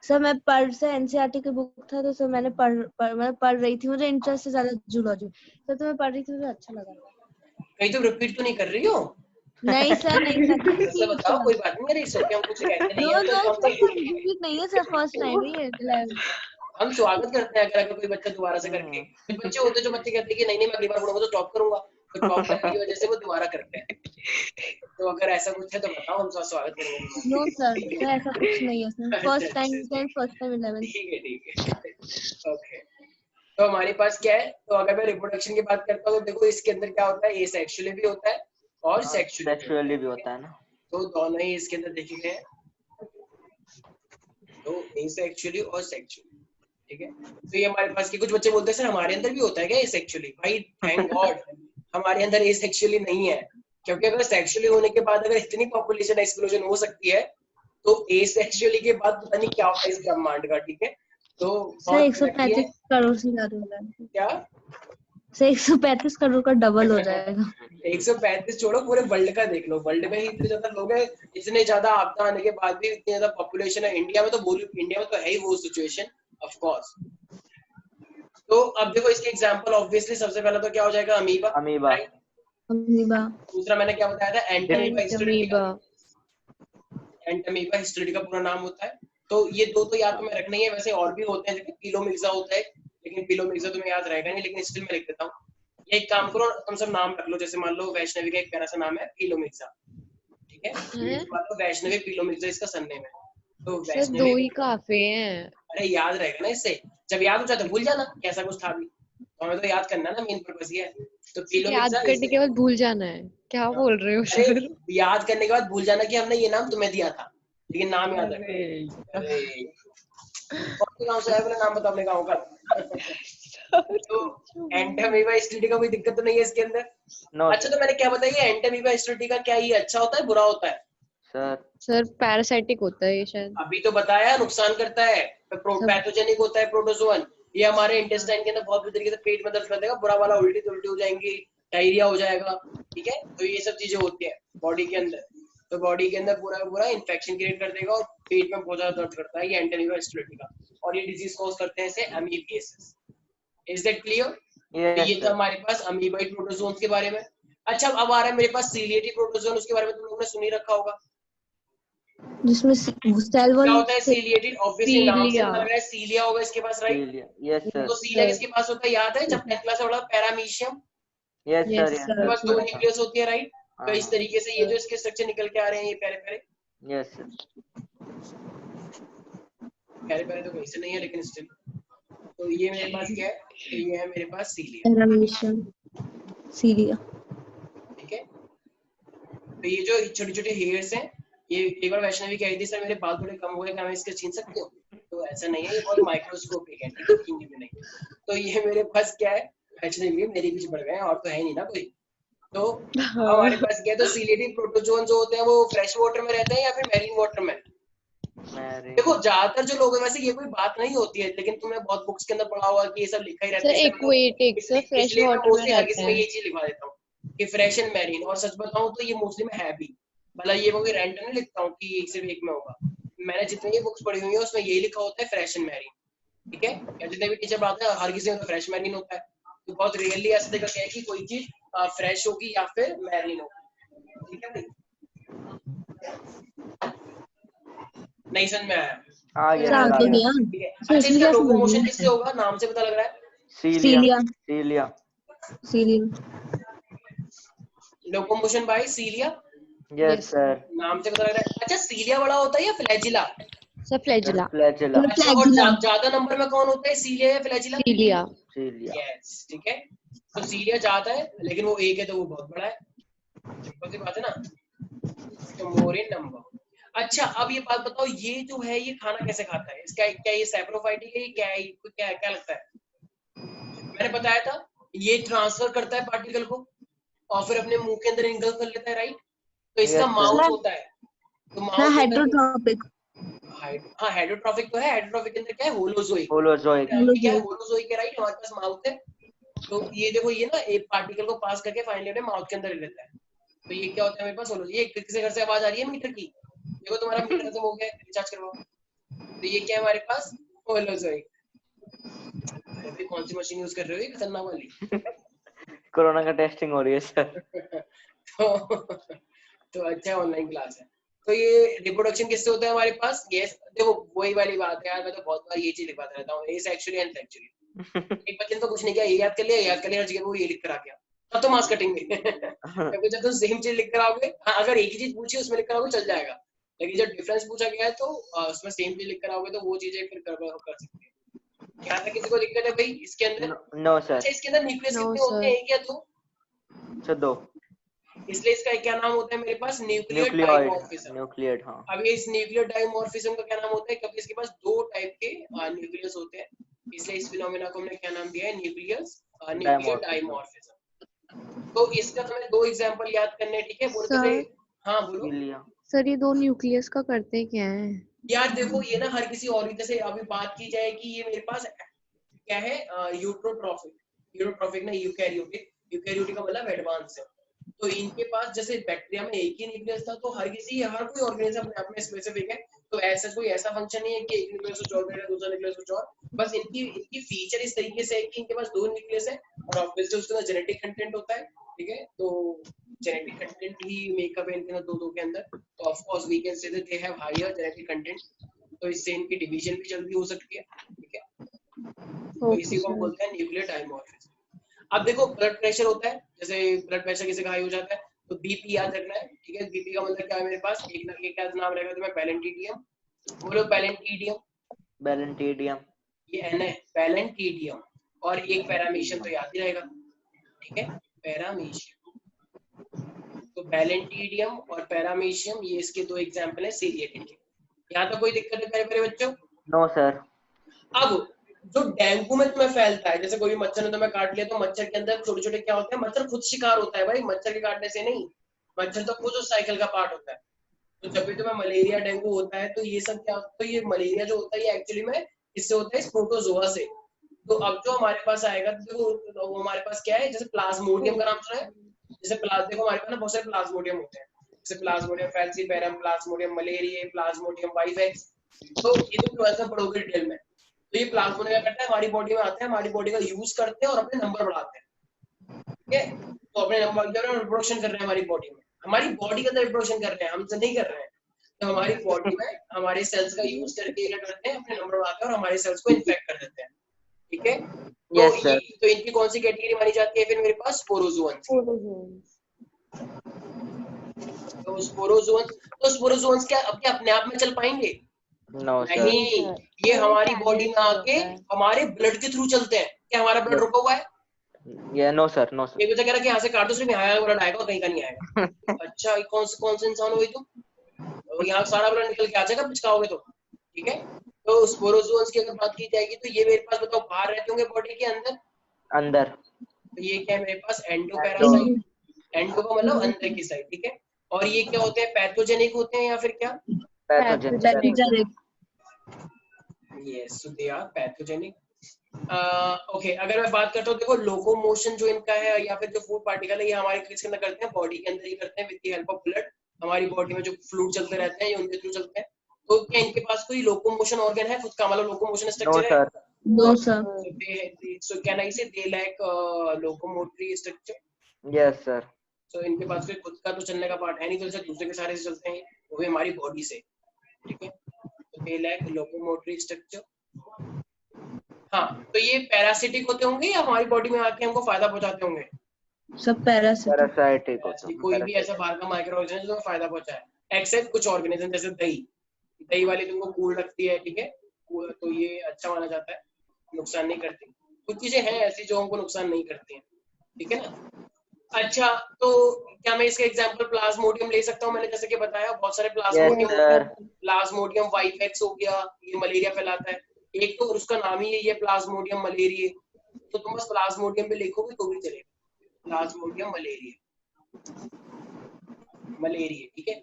सर मैं पढ़ से एनसीईआरटी की बुक था, तो सर मैं पढ़ रही थी, मुझे इंटरेस्ट है ज्यादा जूलॉजी, सर तो मैं पढ़ रही थी, मुझे अच्छा लगा। कहीं तुम रिपीट तो नहीं कर रही हो? नहीं सर, नहीं कर रही ऐसा थी बताओ, सर। कोई बात नहीं, अरे इस हम कुछ कहते नहीं नो है, हम नो तो सर, रिपीट नहीं है सर, फर्स्ट टाइम ही है 11। हम स्वागत करते हैं अगर कोई बच्चा दोबारा से करके। कुछ बच्चे होते हैं जो बच्चे कहते हैं कि नहीं नहीं मैं अगली बार पढ़ूंगा तो टॉप करूंगा, तो टॉप करने की वजह से वो दोबारा करते हैं। तो अगर ऐसा कुछ है तो बताओ, हम स्वागत करेंगे नो सर, तुम्हारा। सर ऐसा कुछ नहीं है सर, अच्छा फर्स्ट अच्छा, टाइम, फर्स्ट टाइम 11। ठीक है ठीक है, ओके। तो हमारे पास क्या है, तो अगर मैं रिप्रोडक्शन की बात करता हूँ तो देखो इसके अंदर क्या होता है, एसेक्सुअली भी होता है और सेक्सुअली भी होता सेक्सुअली भी है, होता है ना। तो दोनों ही इसके अंदर देखे गए हैं, तो एसेक्सुअली और सेक्सुअली, ठीक है। तो ये हमारे पास के कुछ बच्चे बोलते हैं सर हमारे अंदर भी होता है क्या एसेक्सुअली? भाई थैंक गॉड हमारे अंदर एसेक्सुअली नहीं है, क्योंकि अगर सेक्सुअली होने के बाद अगर इतनी पॉपुलेशन एक्सप्लोजन हो सकती है, तो एसेक्सुअली के बाद पता नहीं क्या होता है इस ब्रह्मांड का, ठीक है। तो सर बहुत तरक्की 135 है। करोड़ से ज्यादा हो जाएगा। क्या? सर 135 करोड़ का डबल हो जाएगा। 135 छोड़ो, पूरे वर्ल्ड का देख लो, वर्ल्ड में ही इतने ज्यादा लोग हैं, इतने ज्यादा आपदा आने के बाद भी इतनी ज्यादा पॉपुलेशन है। इंडिया में तो बोलूं, इंडिया में तो है ही वो सिचुएशन, ऑफ कोर्स। तो अब देखो इसके एग्जांपल, ऑब्वियसली सबसे पहला तो क्या हो जाएगा, अमीबा, अमीबा। राइट। अमीबा। दूसरा मैंने क्या बताया था, एंटमीबा हिस्टोरिटिका। एंटमीबा। एंटमीबा हिस्टोरिटिका पूरा नाम होता है। तो ये दो तो याद तुम्हें रखना ही है, वैसे और भी होते हैं जैसे पिलोमिक्सा होता है, लेकिन पिलोमिक्सा तुम्हें याद रहेगा नहीं, लेकिन स्टिल मैं लिख देता हूँ। ये एक काम करो, तुम सब नाम रख लो, जैसे मान लो वैष्णवी का एक प्यारा सा नाम है पिलोमिक्सा, ठीक है, हैं? मान लो वैष्णवी पिलोमिक्सा इसका सरनेम है, तो सर 2 वैष्णवी, ही काफी हैं। अरे याद रहेगा ना इससे, जब याद हो जाए तो भूल जाना कैसा कुछ था भी, तो हमें तो याद करना ना, मेन पर्पस ये है। तो याद पिलोमिक्सा करने इसे, के बाद भूल जाना है, क्या बोल रहे हो अरे सर? याद करने के बाद भूल जाना कि हमने ये नाम तुम्हें दिया था, लेकिन नाम याद रखना। अरे अरे कौन से गांव से है, बोले नाम बताओ अपने गांव का। तो एंटमीबा हिस्टोरिटिका कोई दिक्कत तो नहीं है इसके अंदर? नो अच्छा, तो मैंने क्या बताया, एंटमीबा हिस्टोरिटिका क्या ये अच्छा होता है बुरा होता है? सर। सर पैरासाइटिक होता है ये शायद। अभी तो बताया नुकसान करता है, सब। पैथोजेनिक होता है प्रोटोजोअन, ये हमारे इंटेस्टाइन के अंदर बहुत बुरी तरीके से पेट में दर्द कर देगा, बुरा वाला उल्टी हो जाएंगी, डायरिया हो जाएगा, ठीक है। तो ये सब चीजें होती है बॉडी के अंदर। तो बॉडी के अंदर पूरा पूरा इन्फेक्शन क्रिएट कर देगा और पेट में बहुत ज्यादा दर्द करता है ये एंटेरियो का, और ये डिजीज कॉज करते हैं इसे अमीबियासिस। Is that clear? ये तो हमारे पास अमीबाइड प्रोटोजोन्स के बारे में। अच्छा अब आ रहा है मेरे पास सीलिएटेड प्रोटोजोन, उसके बारे में तुम लोगों ने सुन ही रखा होगा। जिसमें सेल वॉल क्या होता है सीलिएटेड? ऑब्वियसली नाम से सीलिया। पता लग रहा है सीलिया होगा इसके पास, राइट? यस सर, तो सीलिया किसके पास होता है याद है जब 10th क्लास में पढ़ा? पैरामीशियम। यस Yes, सर, इसके पास दो न्यूक्लियस होती है, राइट? तो इस हाँ तरीके से ये जो इसके स्ट्रक्चर निकल के आ रहे हैं ये प्यारे प्यारे यस सर, प्यारे प्यारे तो कहीं से नहीं है लेकिन स्टिल। तो ये मेरे पास क्या है? तो ये है मेरे पास सीलिया, पैरामीशियम सीलिया। ठीक है? तो ये जो छोटे छोटे हेयर्स हैं, ये एक बार वैष्णवी कह रही थी सर मेरे बाल थोड़े कम हो गए, क्या मैं इसके छीन सकती हूँ? तो ऐसा नहीं है, ये बहुत माइक्रोस्कोपिक है, ठीक है? छीनने में नहीं। तो ये मेरे पास क्या है? वैष्णवी मेरे बीच बढ़ गए हैं और तो है नहीं ना कोई। तो हमारे पास क्या है? तो सीलिएटेड प्रोटोजोन जो होते हैं वो फ्रेश वाटर में रहते हैं या फिर मैरीन वाटर में? देखो ज्यादातर जो लोग हैं वैसे ये कोई बात नहीं होती है, लेकिन तुमने बहुत बुक्स के अंदर पढ़ा होगा कि ये सब लिखा ही रहता सर है। एक्वेटिक सर फ्रेश इसलिए मैं वाटर में मोस्टली हर रहते किसी में हैं। ये चीज लिखवा देता हूँ कि फ्रेश एंड मैरीन, और सच बताऊं तो ये मोस्टली में है भी, मतलब ये मैं कोई रैंडम नहीं लिखता हूँ कि एक सिर्फ एक में होगा। मैंने जितनी ये बुक्स पढ़ी हुई है उसमें यही लिखा होता है फ्रेश एंड मैरीन, ठीक है? या जितने भी टीचर पढ़ाते हैं हर किसी में तो फ्रेश मैरीन होता है, तो बहुत रियरली ऐसा देखा गया है कि कोई चीज फ्रेश होगी या फिर मैरीन होगी, ठीक है भाई? नहीं समझ में आया? आ गया आ सर, आ तो गया। गया। ठीक है। सर अच्छा इसका इसलिए लोकोमोशन किससे होगा? नाम से पता लग रहा है सीलिया, सीलिया सीलिया, लोकोमोशन बाय सीलिया, यस सर, नाम से पता लग रहा है। अच्छा सीलिया बड़ा होता है या फ्लैजिला? Sir flagella. फ्लैजिला, अच्छा और ज्यादा नंबर में कौन होता है, सीलिया या फ्लैजिला? सीलिया। सीलिया, यस, ठीक है। तो सीलिया ज्यादा है लेकिन वो एक है तो वो बहुत बड़ा है, सिंपल सी बात है ना। तो मोर इन नंबर। अच्छा अब ये बात बताओ, ये जो है ये खाना कैसे खाता है? इसका क्या ये सैप्रोफाइटिक है? क्या है? क्या क्या लगता है? मैंने बताया था ये ट्रांसफर करता है पार्टिकल को और फिर अपने मुंह के अंदर इंगल्फ कर लेता है, राइट? तो इसका Yes, sir. माउथ होता है, तो माउथ होता है हाइड्रोट्रॉपिक। हाँ हाइड्रोट्रॉफिक तो है। हाइड्रोट्रॉफिक के अंदर क्या है? होलोजोइक। होलोजोइक, क्या है? होलोजोइक है, राइट? हमारे पास माउथ है, तो ये देखो ये ना एक पार्टिकल को पास करके फाइनली अपने माउथ के अंदर ले लेता है। तो ये क्या होता है मेरे पास? होलो। ये किसी घर से आवाज आ रही है मीटर की? देखो तुम्हारा मीटर खत्म हो गया है, रिचार्ज करवाओ। तो ये क्या है हमारे पास? होलोजोइक। अभी कौन सी मशीन यूज कर रहे हो? ये खतरनाक वाली? कोरोना का टेस्टिंग हो रही है सर। तो अच्छा ऑनलाइन क्लास है। तो ये रिप्रोडक्शन किससे होता है हमारे पास? ये देखो वही वाली बात है यार, मैं तो बहुत बार ये चीज लिखवाता रहता हूँ, ये सेक्सुअली एंड सेक्सुअली। एक बच्चे ने तो कुछ नहीं किया, ये याद कर लिया, याद कर लिया, हर जगह वो ये लिख कर आ गया, तब तो मास कटिंग में। जब तुम सेम चीज लिख कर आओगे, हाँ अगर एक ही चीज पूछी उसमें लिख कर आओगे चल जाएगा, लेकिन जब डिफरेंस पूछा गया है तो उसमें सेम चीज लिख कर आओगे तो वो चीजें फिर कर सकते हैं। यहाँ तक किसी को दिक्कत है भाई इसके अंदर? No sir. अच्छा इसके अंदर न्यूक्लियस No, कितने होते हैं? एक या दो? अच्छा दो। इसलिए इसका क्या नाम होता है मेरे पास? Nuclear nucleoid, dimorphism. न्यूक्लियोइड, हाँ। अब ये इस न्यूक्लियर डाइमॉर्फिज्म का क्या नाम होता है? क्योंकि इसके पास दो टाइप के न्यूक्लियस होते हैं, इसलिए इस फिनोमेना को हमने क्या नाम दिया है? Nuclear dimorphism. तो इसका तुम्हें दो एग्जांपल याद करने हैं, ठीक है? बोल के सर हाँ बोलो सीलिया, सर ये दो न्यूक्लियस का करते क्या है? यार। देखो ये ना हर किसी और जैसे अभी बात की जाए कि ये मेरे पास क्या है? यूट्रोट्रॉफिक ना यूकैरियोटिक का मतलब एडवांस है। तो इनके पास जैसे बैक्टीरिया में एक ही न्यूक्लियस था, तो हर कोई ऑर्गेनिज्म अपने आप में स्पेसिफिक है, तो ऐसा कोई ऐसा फंक्शन नहीं है कि एक न्यूक्लियस कुछ और करेगा दूसरा न्यूक्लियस कुछ और। बस इनकी फीचर इस तरीके से है कि इनके पास दो न्यूक्लियस है और ऑब्वियसली उसके अंदर जेनेटिक कंटेंट होता है, ठीक है? तो जेनेटिक कंटेंट ही मेकअप है इनके अंदर दो के अंदर, तो of course we can say that they have higher genetic content, तो इससे इनकी डिवीजन भी जल्दी हो सकती है, ठीक है? तो इसी को हम बोलते हैं न्यूक्लियर डाइमॉर्फिज्म। अब देखो ब्लड प्रेशर होता है, जैसे ब्लड प्रेशर किसी का हाई हो जाता है तो बीपी याद रखना है, ठीक है? बीपी का मतलब क्या है मेरे पास? एक ना क्या नाम रहेगा तुम्हें? पैलेंटिडियम। बोलो पैलेंटिडियम। बैलेंटीडियम, ये एन है, पैलेंटिडियम। और एक पैरामीशियम तो याद ही रहेगा, ठीक है? पैरामीशियम। तो पैलेंटिडियम और पैरामीशियम ये इसके दो एग्जांपल है सीलिएटेड के। यहाँ तो कोई दिक्कत है प्यारे प्यारे बच्चों? No sir. अब जो डेंगू में तुम्हें फैलता है, जैसे कोई मच्छर ने तुम्हें काट लिया, तो मच्छर के अंदर छोटे छोटे क्या होते हैं? मच्छर खुद शिकार होता है भाई, मच्छर के काटने से नहीं, मच्छर तो खुद उस साइकिल का पार्ट होता है। तो जब भी तुम्हें मलेरिया डेंगू होता है तो ये सब क्या, तो ये मलेरिया जो होता है ये एक्चुअली में इससे होता है, इस प्रोटोजोआ से। तो अब जो हमारे पास आएगा तो देखो वो हमारे पास क्या है? जैसे प्लाज्मोडियम का नाम सुना है? जैसे देखो हमारे पास ना बहुत सारे प्लाज्मोडियम होते हैं, जैसे Plasmodium falciparum, Plasmodium malaria, Plasmodium vivax. तो ये तो ट्वेल्थ में पढ़ोगे डिटेल में। तो ये प्लाज्मोडियम क्या करता है, हमारी बॉडी में आता है, हमारी बॉडी का यूज करते हैं और अपने नंबर बढ़ाते हैं, ठीक है। तो अपने नंबर रिप्रोडक्शन कर रहे हैं हमारी बॉडी में, हमारी बॉडी के अंदर रिप्रोडक्शन कर रहे हैं, हमसे नहीं कर रहे हैं। तो हमारी बॉडी में हमारे सेल्स का यूज करके क्या करते हैं, अपने नंबर बढ़ाते हैं और हमारे सेल्स को इन्फेक्ट कर देते हैं, ठीक है। तो Yes, sir. ये तो इनकी कौन सी कैटेगरी मानी जाती है फिर मेरे पास, स्पोरोजोअन्स। तो स्पोरोजोअन्स क्या अपने आप में चल पाएंगे? No, sir. नहीं, ये हमारी बॉडी में आके हमारे ब्लड के थ्रू चलते हैं। क्या हमारा ब्लड Yes. रुका हुआ है? Yeah, no, sir. No, sir. ये कुछ कह रहा कि यहाँ से काट दो, सिर्फ यहाँ ब्लड आएगा और कहीं का नहीं आएगा। अच्छा, ये कौन से इंसान हो तुम? और यहाँ सारा ब्लड निकल के आ जाएगा पिचकाओगे तो, ठीक है। तो स्पोरोजोअन्स की अगर बात की जाएगी तो ये मेरे पास बताओ बाहर रहते होंगे बॉडी के अंदर। अंदर। तो ये क्या है मेरे पास, एंडोपैरासाइट। एंडो का मतलब अंदर की साइड, ठीक है। और ये क्या होते हैं, पैथोजेनिक होते हैं या फिर क्या? Pathogenic. Yes, they are pathogenic. Okay, अगर मैं बात करता हूँ, देखो लोकोमोशन जो इनका है या फिर जो फूड पार्टिकल है, ये हमारे किसके अंदर करते हैं, बॉडी के अंदर ही करते हैं with the help of blood. हमारी बॉडी में जो फ्लूइड चलते रहते हैं ये उनके थ्रू चलते हैं। तो क्या इनके पास कोई लोकोमोशन ऑर्गन है खुद का, मतलब लोकोमोशन No, स्ट्रक्चर है? sir. No sir. So can I say they lack locomotory structure? Yes, sir. So इनके पास कोई खुद का तो चलने का पार्ट है नहीं, तो जैसे दूसरे के सहारे से चलते हैं, वो भी हमारी बॉडी से, ठीक है। तो they lack locomotory structure। हाँ, तो ये पैरासिटिक होते होंगे या हमारी बॉडी में आके हमको फायदा पहुंचाते होंगे? सब पैरासिटिक। Parasitic होता है। कोई भी ऐसा बाहर का माइक्रो ऑर्गेनिज्म जो फायदा पहुंचाए, एक्सेप्ट कुछ ऑर्गेनिज्म जैसे दही वाली तुमको कूल रखती है, ठीक है, तो ये अच्छा माना जाता है, नुकसान नहीं करती। कुछ चीजें हैं ऐसी जो हमको नुकसान नहीं करती हैं, ठीक है ना। अच्छा, तो क्या मैं इसका एग्जांपल प्लाज्मोडियम ले सकता हूँ? मैंने जैसे कि बताया बहुत सारे Plasmodium Yes, sir. Plasmodium vivax हो गया, ये मलेरिया फैलाता है। एक तो उसका नाम ही है ये प्लाज्मोडियम मलेरिया, तो तुम बस प्लाज्मोडियम पे लिखोगे तो भी चलेगा, प्लाज्मोडियम मलेरिया, ठीक है।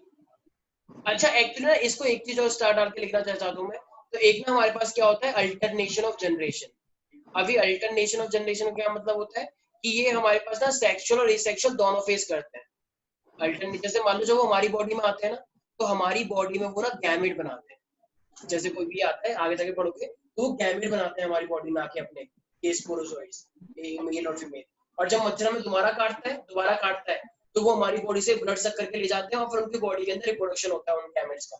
अच्छा, एक्चुअली ना इसको एक चीज और स्टार डाल के लिखना चाहता हूँ मैं। तो एक ना हमारे पास क्या होता है, अल्टरनेशन ऑफ जनरेशन। अभी अल्टरनेशन ऑफ जनरेशन क्या मतलब होता है कि ये हमारे पास ना सेक्सुअल और एसेक्सुअल दोनों फेस करते हैं। अल्टरनेट जैसे मान लो जब वो हमारी बॉडी में आते हैं ना, तो हमारी बॉडी में वो ना गैमेट बनाते हैं। जैसे कोई भी आता है, आगे जाके पढ़ोगे, तो वो गैमेट बनाते हैं हमारी बॉडी में आके अपने, ये स्पोरोजोइड्स, ये मेल और फीमेल। और जब मच्छर में दोबारा काटता है तो वो हमारी बॉडी से ब्लड सक करके ले जाते हैं और फिर उनकी बॉडी के अंदर रिप्रोडक्शन होता है उन गैमेट्स का।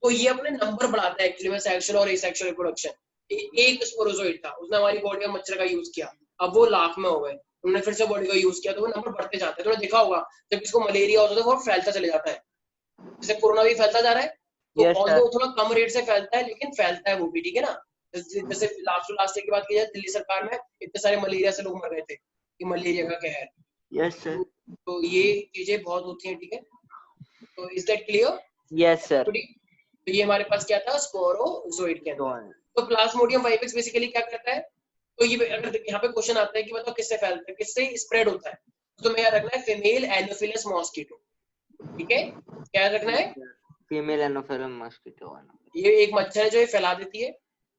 तो ये अपने नंबर बढ़ाता है एक्चुअली में, सेक्सुअल और एसेक्सुअल रिप्रोडक्शन। एक स्पोरोजोइड था, उसने हमारी बॉडी में मच्छर का यूज किया, अब वो लाख में हो गए, उन्होंने फिर से बॉडी का यूज किया, तो वो नंबर बढ़ते जाते हैं। तुमने देखा होगा जब किसको मलेरिया होता है तो वो फैलता चले जाता है, जैसे कोरोना भी फैलता जा रहा है, तो Yes, sir. वो थोड़ा कम रेट से फैलता है लेकिन फैलता है वो भी, ठीक है ना। जैसे लास्ट की बात की जाए, दिल्ली सरकार में इतने सारे मलेरिया से लोग मर गए थे, कि मलेरिया का कहर। Yes, sir. तो ये चीजें बहुत होती हैं, ठीक है। तो is that clear? Yes, sir. तो ये हमारे पास क्या था, स्पोरोजोइड के अंदर। Don't. तो प्लाज्मोडियम वाइवेक्स बेसिकली क्या करता है, तो ये अगर यहाँ पे क्वेश्चन आता है कि बताओ किससे फैलता है, किससे स्प्रेड होता है, तो तुम्हें याद रखना है फीमेल एनोफिलस मॉस्किटो, ठीक है। क्या याद रखना है? Female Anopheles mosquito. ये एक मच्छर है जो ये फैला देती है,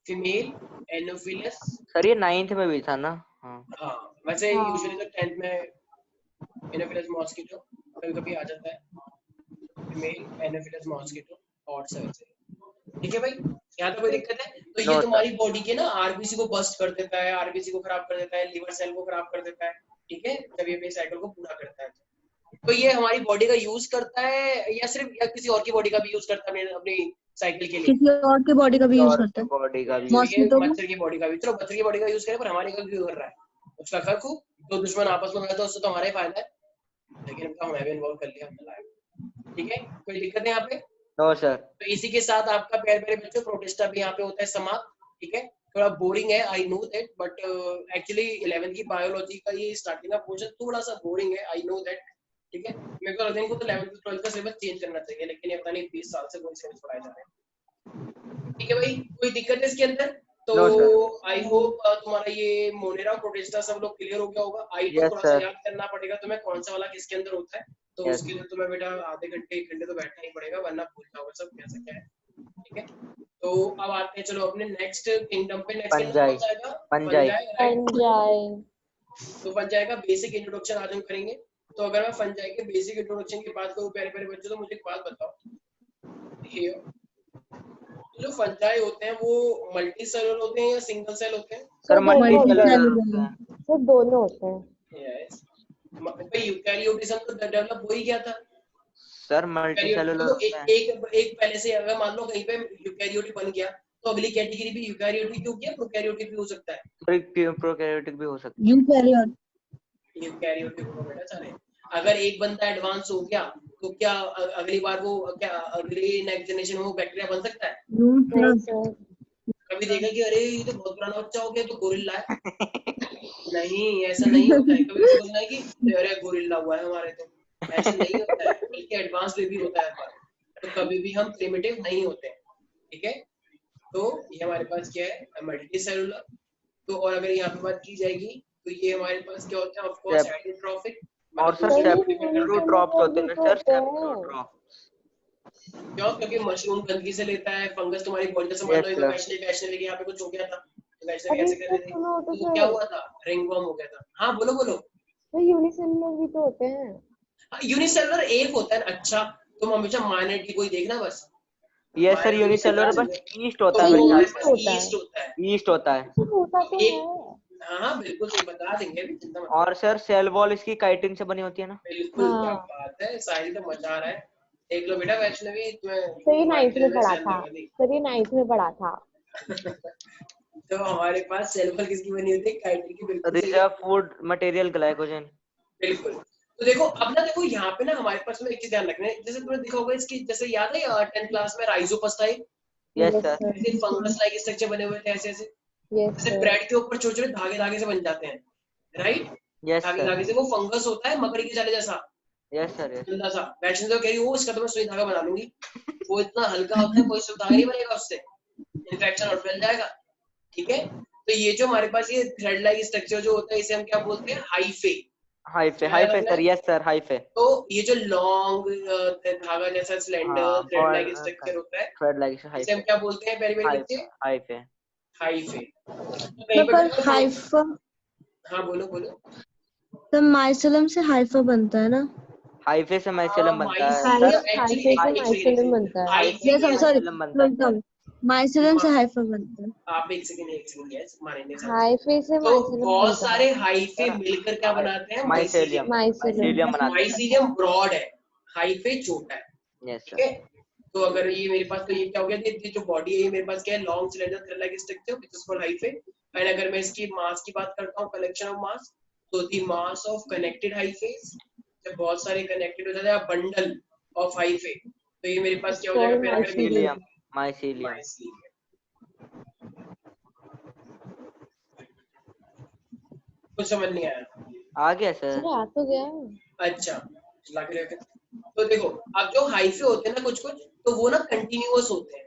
फीमेल एनोफिलस। सर ये 9th में भी था ना? हाँ, वैसे यूजुअली तो 10th में एनोफिलस मॉस्किटो कभी आ जाता है, फीमेल एनोफिलस मॉस्किटो और से, ठीक है भाई। यहाँ तो कोई दिक्कत है? तो ये तुम्हारी बॉडी के ना आरबीसी को बस्ट कर देता है, आरबीसी को खराब कर देता है, लिवर सेल को खराब कर देता है, ठीक है, जब ये साइकिल को पूरा करता है। तो ये हमारी बॉडी का यूज करता है या सिर्फ या किसी और की बॉडी का भी यूज करता है अपनी साइकिल के लिए? किसी और की बॉडी का भी यूज करता है, बॉडी का भी। मॉस्किटो मच्छर की बॉडी का भी, चलो मच्छर की बॉडी का यूज करे, पर हमारी का क्यों कर रहा है? उसका खैर खूब, दो दुश्मन आपस में लड़े तो उससे तो हमारा ही फायदा है, लेकिन उनका हमें भी इन्वॉल्व कर लिया हमने, ठीक है। कोई दिक्कत है यहाँ पे? No sir. तो इसी के साथ आपका प्यारे प्यारे बच्चों प्रोटेस्टा भी यहाँ पे होता है समाप्त, ठीक है। थोड़ा बोरिंग है, I know that, but actually 11th की बायोलॉजी का ये स्टार्टिंग का पोर्शन थोड़ा सा बोरिंग है, आई नो दैट, ठीक है। मेरे को लगता है इनको तो 11th 12th का सिलेबस चेंज करना चाहिए, लेकिन ये पता नहीं 20 साल से कोई सिलेबस पढ़ाया जा रहा है, ठीक है भाई। कोई दिक्कत है इसके अंदर? तो आई होप तुम्हारा ये मोनेरा प्रोटेस्टा सब लोग क्लियर हो गया होगा। आई तो थोड़ा सा याद करना पड़ेगा तुम्हें कौन सा वाला किसके अंदर होता है, तो उसके लिए तुम्हें बेटा आधे घंटे 1 घंटे तो बैठना ही पड़ेगा, वरना भूल जाओगे सब कैसा क्या है, ठीक है। तो अब आते हैं चलो अपने नेक्स्ट किंगडम पे। नेक्स्ट किंगडम कौन सा आएगा? पंजाय। तो पंजाय का बेसिक इंट्रोडक्शन आज हम करेंगे, तो अगर मैं फंजाई के बेसिक इंट्रोडक्शन की बात करूं प्यारे प्यारे बच्चों, तो मुझे एक बात बताओ, ये जो फंजाई होते हैं वो मल्टी सेलुलर होते हैं या सिंगल सेल होते हैं? Sir multi multi cellular cellular होते हैं। तो दोनों होते हैं। यस, भाई यूकैरियोटिज्म तो डेवलप हो ही गया था। सर मल्टी यूकैरियोटिक सेलुलर तो होते हैं। एक पहले से अगर मान लो कहीं पे यूकैरियोटिक बन गया, तो अगली कैटेगरी भी यूकैरियोटिक क्यों किया, प्रोकैरियोटिक भी हो सकता है। प्रोकैरियोटिक भी हो सकते हैं। यूकैरियोट यूकैरियोटिक होगा बेटा सारे। अगर एक बंदा एडवांस हो गया तो क्या अगली बार वो क्या अगली नेक्स्ट जनरेशन में वो बैक्टीरिया बन सकता है? नहीं सर। कभी देखा कि अरे ये तो बहुत पुराना बच्चा हो गया तो गोरिल्ला है? नहीं, ऐसा नहीं होता है। कभी बोलना है कि अरे गोरिल्ला हुआ है हमारे, तो ऐसा नहीं होता है, बल्कि एडवांस भी होता है हर बार। तो कभी भी हम प्रिमिटिव नहीं होते हैं, ठीक है। तो ये हमारे पास क्या है, मल्टी सेलुलर। तो और अगर यहाँ पे बात की जाएगी तो ये हमारे पास क्या होता है, ऑफ कोर्स हेटेरोट्रॉफिक। और सर सेप्टोट्रॉप्स होते हैं ना सर, सेप्टोट्रॉप्स। क्यों? क्योंकि मशरूम गंदगी से लेता है, फंगस तुम्हारी बॉडी से, मान लो यस एक सर। वैष्णवी के यहाँ पे कुछ हो गया था, तो वैष्णवी अरे ऐसे कर रही थी, सुनो तो तो क्या सर, हुआ था, रिंगवर्म हो गया था। हाँ बोलो बोलो। तो यूनिसेलुलर भी तो होते हैं। यूनिसेलुलर एक होता है। अच्छा, तुम हमेशा माइनॉरिटी को ही देखना बस। यस सर, माइनॉरिटी यूनिसेलुलर बस सेलुलर ईस्ट तो होता है वो मेरे ख्याल हमारे से। पास होता है। ईस्ट होता है। ईस्ट होता है। सर होता तो एक, है। हाँ बिल्कुल सही बता देंगे, अभी चिंता मत और करो। सर सेल वॉल इसकी काइटिन से बनी होती है ना। बिल्कुल, क्या हाँ बात है, शायरी तो मजा आ रहा है। देख लो बेटा वैष्णवी, तुम्हें सर ये तुम्हारे 9th दिल में में पढ़ा सेल था। लगा दी। सर ये 9th में पढ़ा था। तो हमारे पास सेल वॉल किसकी बनी होती है, काइटिन की, बिल्कुल सही है। Reserve food material glycogen. बिल्कुल। तो देखो अब ना, देखो यहाँ पे ना हमारे पास में एक चीज ध्यान रखना है, जैसे तुमने देखा होगा इसकी, जैसे याद है 10th क्लास में राइजोपस था, यस यस सर। सर। ऐसे फंगस लाइक स्ट्रक्चर बने हुए थे, ऐसे ऐसे, यस जैसे सर। ब्रेड के ऊपर छोटे छोटे धागे धागे से बन जाते हैं, राइट। यस धागे सर। धागे से वो फंगस होता है, मकड़ी के जाले जैसा, यस सर। यस। गंदा सा। वैष्णवी तो कह रही हो इसका तो मैं सुई धागा बना लूंगी, वो इतना हल्का होता है, कोई सुई धागा नहीं बनेगा उससे, इन्फेक्शन और फैल जाएगा, ठीक है। तो ये जो हमारे पास ये थ्रेड लाइक स्ट्रक्चर जो होता है, इसे हम क्या बोलते हैं, हाइफे। हाइफे, क्या याद हाइफे रखना सर। है? Yes sir, hyphae. तो ये जो लॉन्ग धागा जैसा स्लेंडर हाँ, थ्रेड लाइक स्ट्रक्चर होता है, थ्रेड लाइक इसे हम हाइफे। क्या बोलते हैं प्यारे प्यारे बच्चे, हाइफे, हाइफे। हाइफे। तो कहीं पर पर भी अगर हाइफा, हाँ बोलो बोलो। तो माइसिलम से हाइफा बनता है ना। हाइफे से माइसिलम बनता है सर। माइसीलियम एक्चुअली, हाइफे से एक सेकंड माइसिलम बनता है। हाइफे यस, क्या आई है, सॉरी, माइसिलम बनता है सर। माइसिलम से हाइफा बनता है। आप एक सेकंड, यस मानेंगे सब। हाइफे से तो माइसिलम बहुत बनता है। सारे हाइफे सर मिलकर क्या बनाते हैं, माइसेलियम, माइसीलियम। माइसिलम। माइसीलियम बनाते हैं। माइसीलियम ब्रॉड है, हाइफे छोटा है, यस ठीक सर। है। तो अगर ये मेरे पास, तो ये क्या हो गया, ये जो बॉडी है ये मेरे पास क्या है, long cylinder thread like structure which is called hyphae. And अगर मैं इसकी मास की बात करता हूँ, कलेक्शन ऑफ मास, तो द मास ऑफ कनेक्टेड हाइफेज, जब बहुत सारे कनेक्टेड हो जाते हैं, बंडल ऑफ हाइफे, तो ये मेरे पास क्या हो जाएगा, कॉल्ड प्यारे प्यारे बच्चे, माइसिलियम। माइसीलियम। माइसीलियम। कुछ समझ नहीं आया? आ गया सर सर। आ तो गया है। अच्छा, लग रहे थे। तो देखो अब जो हाइफे होते हैं ना कुछ कुछ, तो वो ना कंटिन्यूअस होते हैं।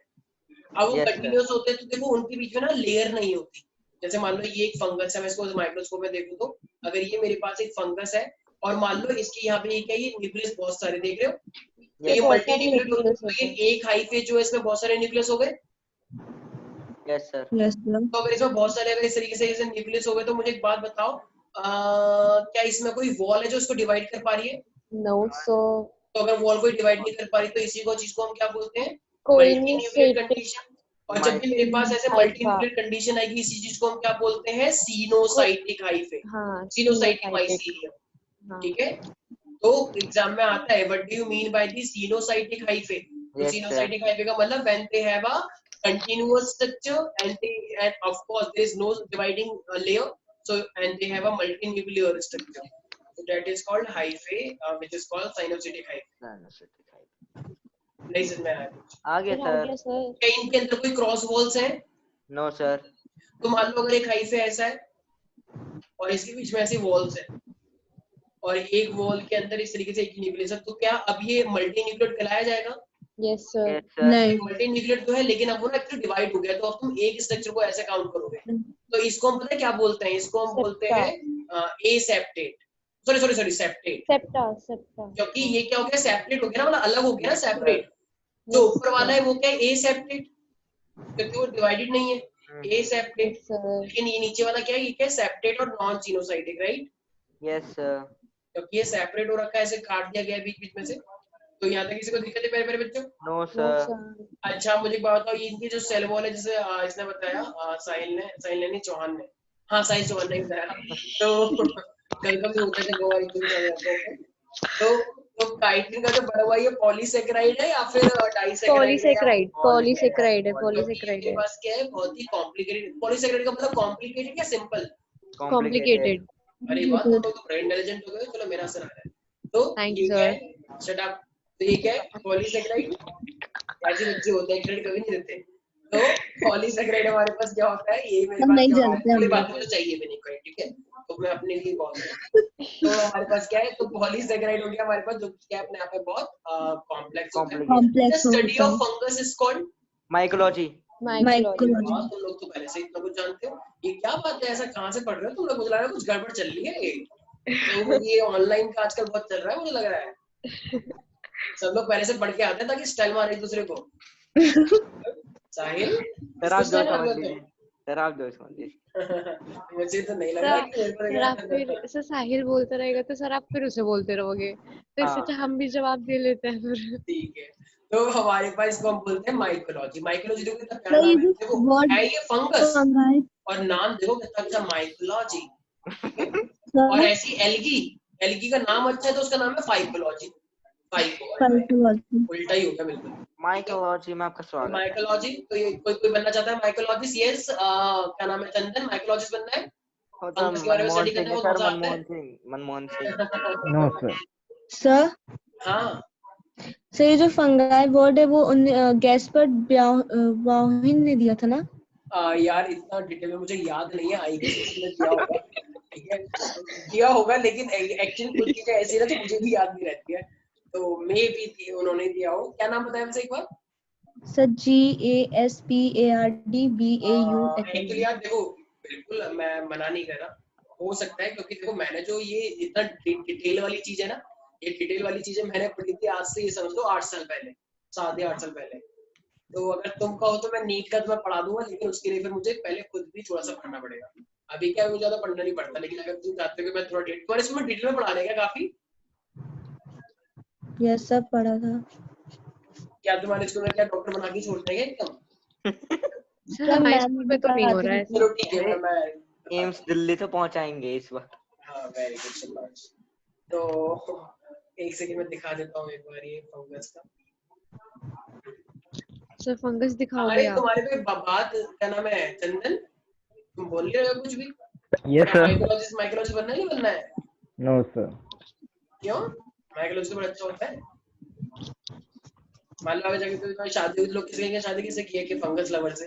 अब वो यस सर। कंटिन्यूअस होते हैं तो देखो उनके बीच में ना लेयर नहीं होती। जैसे मान लो ये एक फंगस है, मैं इसको माइक्रोस्कोप में देखूं तो अगर ये मेरे पास एक फंगस है और मान लो इसके यहाँ पे ये क्या है, ये न्यूक्लियस बहुत सारे देख रहे हो, तो यस ये बहुत मल्टी सारे न्यूक्लियस, न्यूक्लियस तो होते ये हैं। एक हाइफे जो है इसमें बहुत सारे न्यूक्लियस हो गए। Yes sir. Yes sir. तो अगर इसमें बहुत सारे अगर इस तरीके से इसे न्यूक्लियस हो गए, तो मुझे एक बात बताओ, क्या इसमें कोई वॉल है जो इसको डिवाइड कर पा रही है? नो सो तो अगर वॉल कोई डिवाइड नहीं कर पा रही, तो इसी को चीज को हम क्या बोलते हैं, कोई मल्टी नहीं न्यूक्लियर सेट कंडीशन। और जब भी मेरे पास ऐसे मल्टी हाइफा। न्यूक्लियर कंडीशन आएगी, इसी चीज को हम क्या बोलते हैं, सीनोसाइटिक हाइफे, हाँ सीनोसाइटिक सिनोसाइटिक। माइसीलियम, हाँ ठीक है। तो एग्जाम में आता है, what do you mean by the coenocytic hyphae? तो यस सर। सीनोसाइटिक हाइफे का मतलब when they have a continuous structure and of course there is no dividing layer, so and they have a multinuclear structure, so that is called hyphae, which is called cyanocytic hyphae। नहीं समझ में आया कुछ? आ गया sir आ sir. गया sir. क्या इनके अंदर कोई क्रॉस वॉल्स हैं? No sir. तो मान लो अगर एक हाइफे ऐसा है और इसके बीच में ऐसी वॉल्स है और एक वॉल के अंदर इस तरीके से एक न्यूक्लियस है, तो क्या अब ये मल्टी न्यूक्लियट कहलाया जाएगा? Yes sir. Yes sir. नहीं। मल्टी न्यूक्लियट तो है, लेकिन अब वो ना एक्चुअली डिवाइड हो गया, तो अब तुम एक स्ट्रक्चर को ऐसे काउंट करोगे, तो इसको हम पता है क्या बोलते हैं, इसको हम बोलते सेप्टा। हैं aseptate, sorry septate. Septa septa. क्योंकि ये क्या हो गया, सेपरेट हो गया ना, मतलब अलग हो गया ना, Yes, sir. सेपरेट। जो ऊपर वाला है वो क्या है, एसेप्टेट, क्योंकि वो डिवाइडेड नहीं है, एसेप्टेट। Yes sir. लेकिन ये नीचे वाला क्या है, ये क्या है, सेप्टेट और non coenocytic, right. Yes sir. क्योंकि ये सेपरेट हो रखा है, ऐसे काट दिया गया है बीच बीच में से। तो यहाँ तक किसी को दिक्कत है मेरे मेरे बच्चों? No no sir. सर। अच्छा मुझे एक बात बताओ, ये इनकी जो सेल वॉल है, जैसे इसने बताया, साहिल ने नहीं, चौहान ने, हाँ साहिल चौहान ने बताया, तो कभी कभी होता है जब हमारी कुछ चल जाते हैं, तो काइटिन का जो बड़ा हुआ, ये पॉलीसेकेराइड है या फिर डाइसेकेराइड है, या पॉलीसेकेराइड है, क्योंकि पॉलीसेकेराइड इनके है। पास क्या है, बहुत ही कॉम्प्लिकेटेड, पॉलीसेकेराइड का मतलब कॉम्प्लिकेटेड या सिंपल? कॉम्प्लिकेटेड। अरे वाह, तुम लोग तो बड़े इंटेलिजेंट हो गए, चलो मेरा सर आ रहा है। तो थैंक ये यू क्या सर। है, शट अप। तो ये क्या है, पॉलीसेकेराइड। ऐसे बच्चे होते हैं, क्रेडिट कभी नहीं देते। तो पॉलीसेकेराइड हमारे पास क्या होता है, ये मेरे हम पास नहीं क्या होता है, जानते हम कोई बात लोग। नहीं, मुझे चाहिए भी नहीं कोई, ठीक है, तो मैं अपने लिए बहुत हूँ। तो हमारे पास क्या है, तो पॉलीसेकेराइड हो गया हमारे पास, जो कि क्या है, अपने आप में बहुत कॉम्प्लेक्स होता है। कॉम्प्लिकेटेड। द कॉम्प्लेक्स स्टडी होता ऑफ है। Fungus is called. Mycology. Micrology. वाह, तुम लोग तो पहले से इतना कुछ जानते हो। ये क्या बात है, ऐसा कहाँ से पढ़ रहे हो तुम लोग? मुझे लग रहा है कुछ गड़बड़ चल रही है। तो ये ऑनलाइन का आजकल बहुत चल रहा है, मुझे लग रहा है। सब लोग पहले से पढ़ के आते हैं ताकि स्टाइल मारे एक दूसरे को। साहिल, सर आप इसको जो स्टाइल मार समझ देते लीजिए, सर आप जो समझ लीजिए। हो। मुझे तो नहीं लग रहा सर कि मेरे को लग सर आप रहा फिर है। सर साहिल बोलता रहेगा तो सर आप फिर उसे बोलते रहोगे, तो इससे हाँ अच्छा हम भी जवाब दे लेते हैं फिर। ठीक है, तो हमारे पास इसको हम बोलते हैं माइकोलॉजी। माइकोलॉजी देखो कितना प्यारा तो ये नाम है, जो देखो वर्ड है ये फंगस, फंगाई और नाम देखो कितना अच्छा, माइकोलॉजी, ठीक है। और का ऐसी एल्गी, एल्गी का नाम अच्छा है तो उसका नाम है फाइकोलॉजी। Phyco, psychology. उल्टा ही होगा बिल्कुल, ठीक है। माइकोलॉजी में आपका स्वागत है। माइकोलॉजी, तो ये कोई कोई बनना चाहता है माइकोलॉजिस्ट? यस, क्या नाम है, चंदन माइकोलॉजिस्ट बनना है? वो तो फंगस के बारे में मनमोहन स्टडी सिंह करने है में बहुत सर, मजा आता मनमोहन सिंह, मनमोहन सिंह। है। No sir. सर हाँ सर ये जो फंगाई वर्ड है वो गैस्पर्ट ब्राउन ने दिया था ना? यार इतना डिटेल में मुझे याद नहीं है, आई गेस किसी ने दिया होगा, ठीक है, दिया होगा, लेकिन एक्चुअली कुछ चीजें ऐसी ना जो मुझे भी याद नहीं रहती है, तो मे भी थी उन्होंने दिया हो। क्या नाम बताया मुझे एक बार? Sir GASPARDBAUX। एक्चुअली यार देखो, बिल्कुल मैं मना नहीं कर रहा, हो सकता है, क्योंकि देखो मैंने जो ये इतना डिटेल वाली चीज है ना, ये डिटेल वाली चीजें मैंने पढ़ी थी आज से, ये समझ लो 8 साल पहले, 7 या 8 साल पहले। तो अगर तुम कहो तो मैं नीट का तुम्हें पढ़ा दूंगा, लेकिन उसके लिए फिर मुझे पहले खुद भी थोड़ा सा पढ़ना पड़ेगा। अभी क्या, मुझे ज्यादा पढ़ना नहीं पड़ता, लेकिन अगर तुम चाहते हो कि मैं थोड़ा तुम्हारे इसमें डिटेल में पढ़ा देगा काफी। यस सब पढ़ा था। क्या तुम्हारे स्कूल में क्या डॉक्टर बना के छोड़ देंगे एकदम? सर सर हमारे मैम स्कूल भी में तो नहीं हो पढ़ाती रहा है थी। चलो ऐसा। ठीक है, मैं एम्स दिल्ली तो पहुंचाएंगे इस बार। हाँ वेरी गुड, शाबाश। तो एक सेकंड में दिखा देता हूँ एक बार ये फंगस का। सर फंगस दिखाओगे अरे आप? तुम्हारे पे बात, क्या नाम है, चंदन, तुम बोल रहे हो कुछ भी? यस क्या सर। माइकोलॉजिस्ट, माइकोलॉजिस्ट बनना है, नहीं बनना है? No sir. क्यों? माइकोलॉजिस्ट बड़ा अच्छा होता है। मान लो आगे जाके तो तुम्हारी शादी हुई तो लोग किसके शादी किससे की है, कि फंगस लवर से।